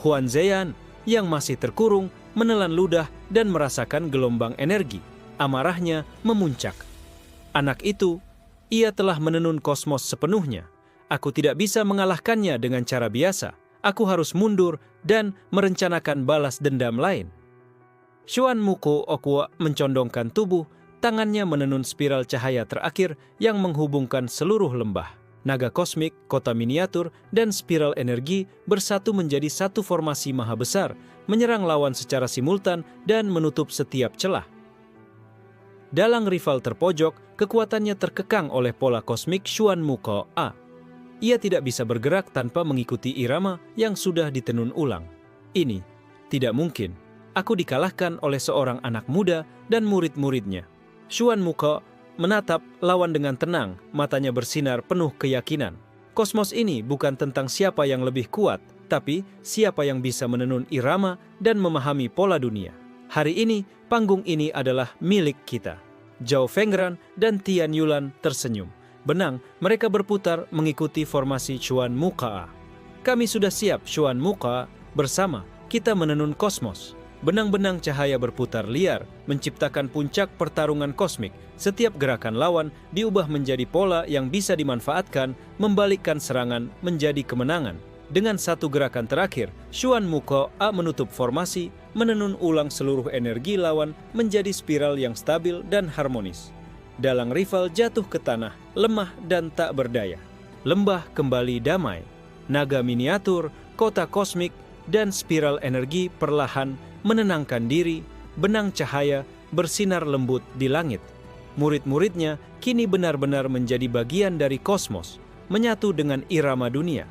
Huan Zheyan yang masih terkurung menelan ludah dan merasakan gelombang energi. Amarahnya memuncak. Anak itu, ia telah menenun kosmos sepenuhnya. Aku tidak bisa mengalahkannya dengan cara biasa. Aku harus mundur dan merencanakan balas dendam lain. Xuan Muko Okwa mencondongkan tubuh, tangannya menenun spiral cahaya terakhir yang menghubungkan seluruh lembah. Naga kosmik, kota miniatur, dan spiral energi bersatu menjadi satu formasi maha besar, menyerang lawan secara simultan dan menutup setiap celah. Dalang rival terpojok, kekuatannya terkekang oleh pola kosmik Xuan Muko A. Ia tidak bisa bergerak tanpa mengikuti irama yang sudah ditenun ulang. Ini tidak mungkin. Aku dikalahkan oleh seorang anak muda dan murid-muridnya. Xuan Muko menatap lawan dengan tenang, matanya bersinar penuh keyakinan. Kosmos ini bukan tentang siapa yang lebih kuat, tapi siapa yang bisa menenun irama dan memahami pola dunia. Hari ini, panggung ini adalah milik kita. Zhao Fengran dan Tian Yulan tersenyum. Benang, mereka berputar mengikuti formasi Xuan Muka. Kami sudah siap, Xuan Muka. Bersama, kita menenun kosmos. Benang-benang cahaya berputar liar, menciptakan puncak pertarungan kosmik. Setiap gerakan lawan diubah menjadi pola yang bisa dimanfaatkan, membalikkan serangan menjadi kemenangan. Dengan satu gerakan terakhir, Xuan Muko A menutup formasi, menenun ulang seluruh energi lawan menjadi spiral yang stabil dan harmonis. Dalang rival jatuh ke tanah, lemah dan tak berdaya. Lembah kembali damai. Naga miniatur, kota kosmik, dan spiral energi perlahan menenangkan diri, benang cahaya bersinar lembut di langit. Murid-muridnya kini benar-benar menjadi bagian dari kosmos, menyatu dengan irama dunia.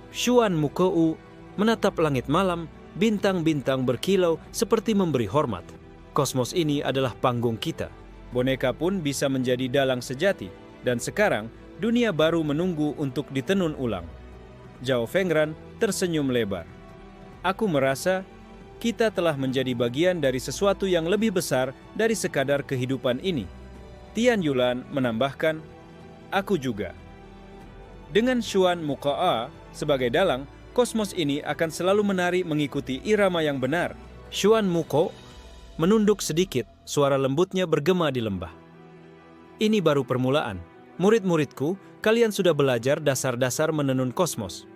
Xuan Mukou menatap langit malam, bintang-bintang berkilau seperti memberi hormat. Kosmos ini adalah panggung kita. Boneka pun bisa menjadi dalang sejati, dan sekarang dunia baru menunggu untuk ditenun ulang. Zhao Fengran tersenyum lebar. Aku merasa kita telah menjadi bagian dari sesuatu yang lebih besar dari sekadar kehidupan ini. Tian Yulan menambahkan, aku juga. Dengan Xuan Muka sebagai dalang, kosmos ini akan selalu menari mengikuti irama yang benar. Xuan Muko menunduk sedikit, suara lembutnya bergema di lembah. Ini baru permulaan. Murid-muridku, kalian sudah belajar dasar-dasar menenun kosmos.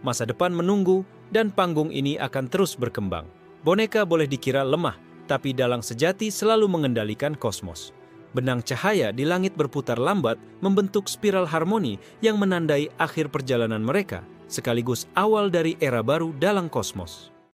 Masa depan menunggu dan panggung ini akan terus berkembang. Boneka boleh dikira lemah, tapi dalang sejati selalu mengendalikan kosmos. Benang cahaya di langit berputar lambat membentuk spiral harmoni yang menandai akhir perjalanan mereka, sekaligus awal dari era baru dalam kosmos.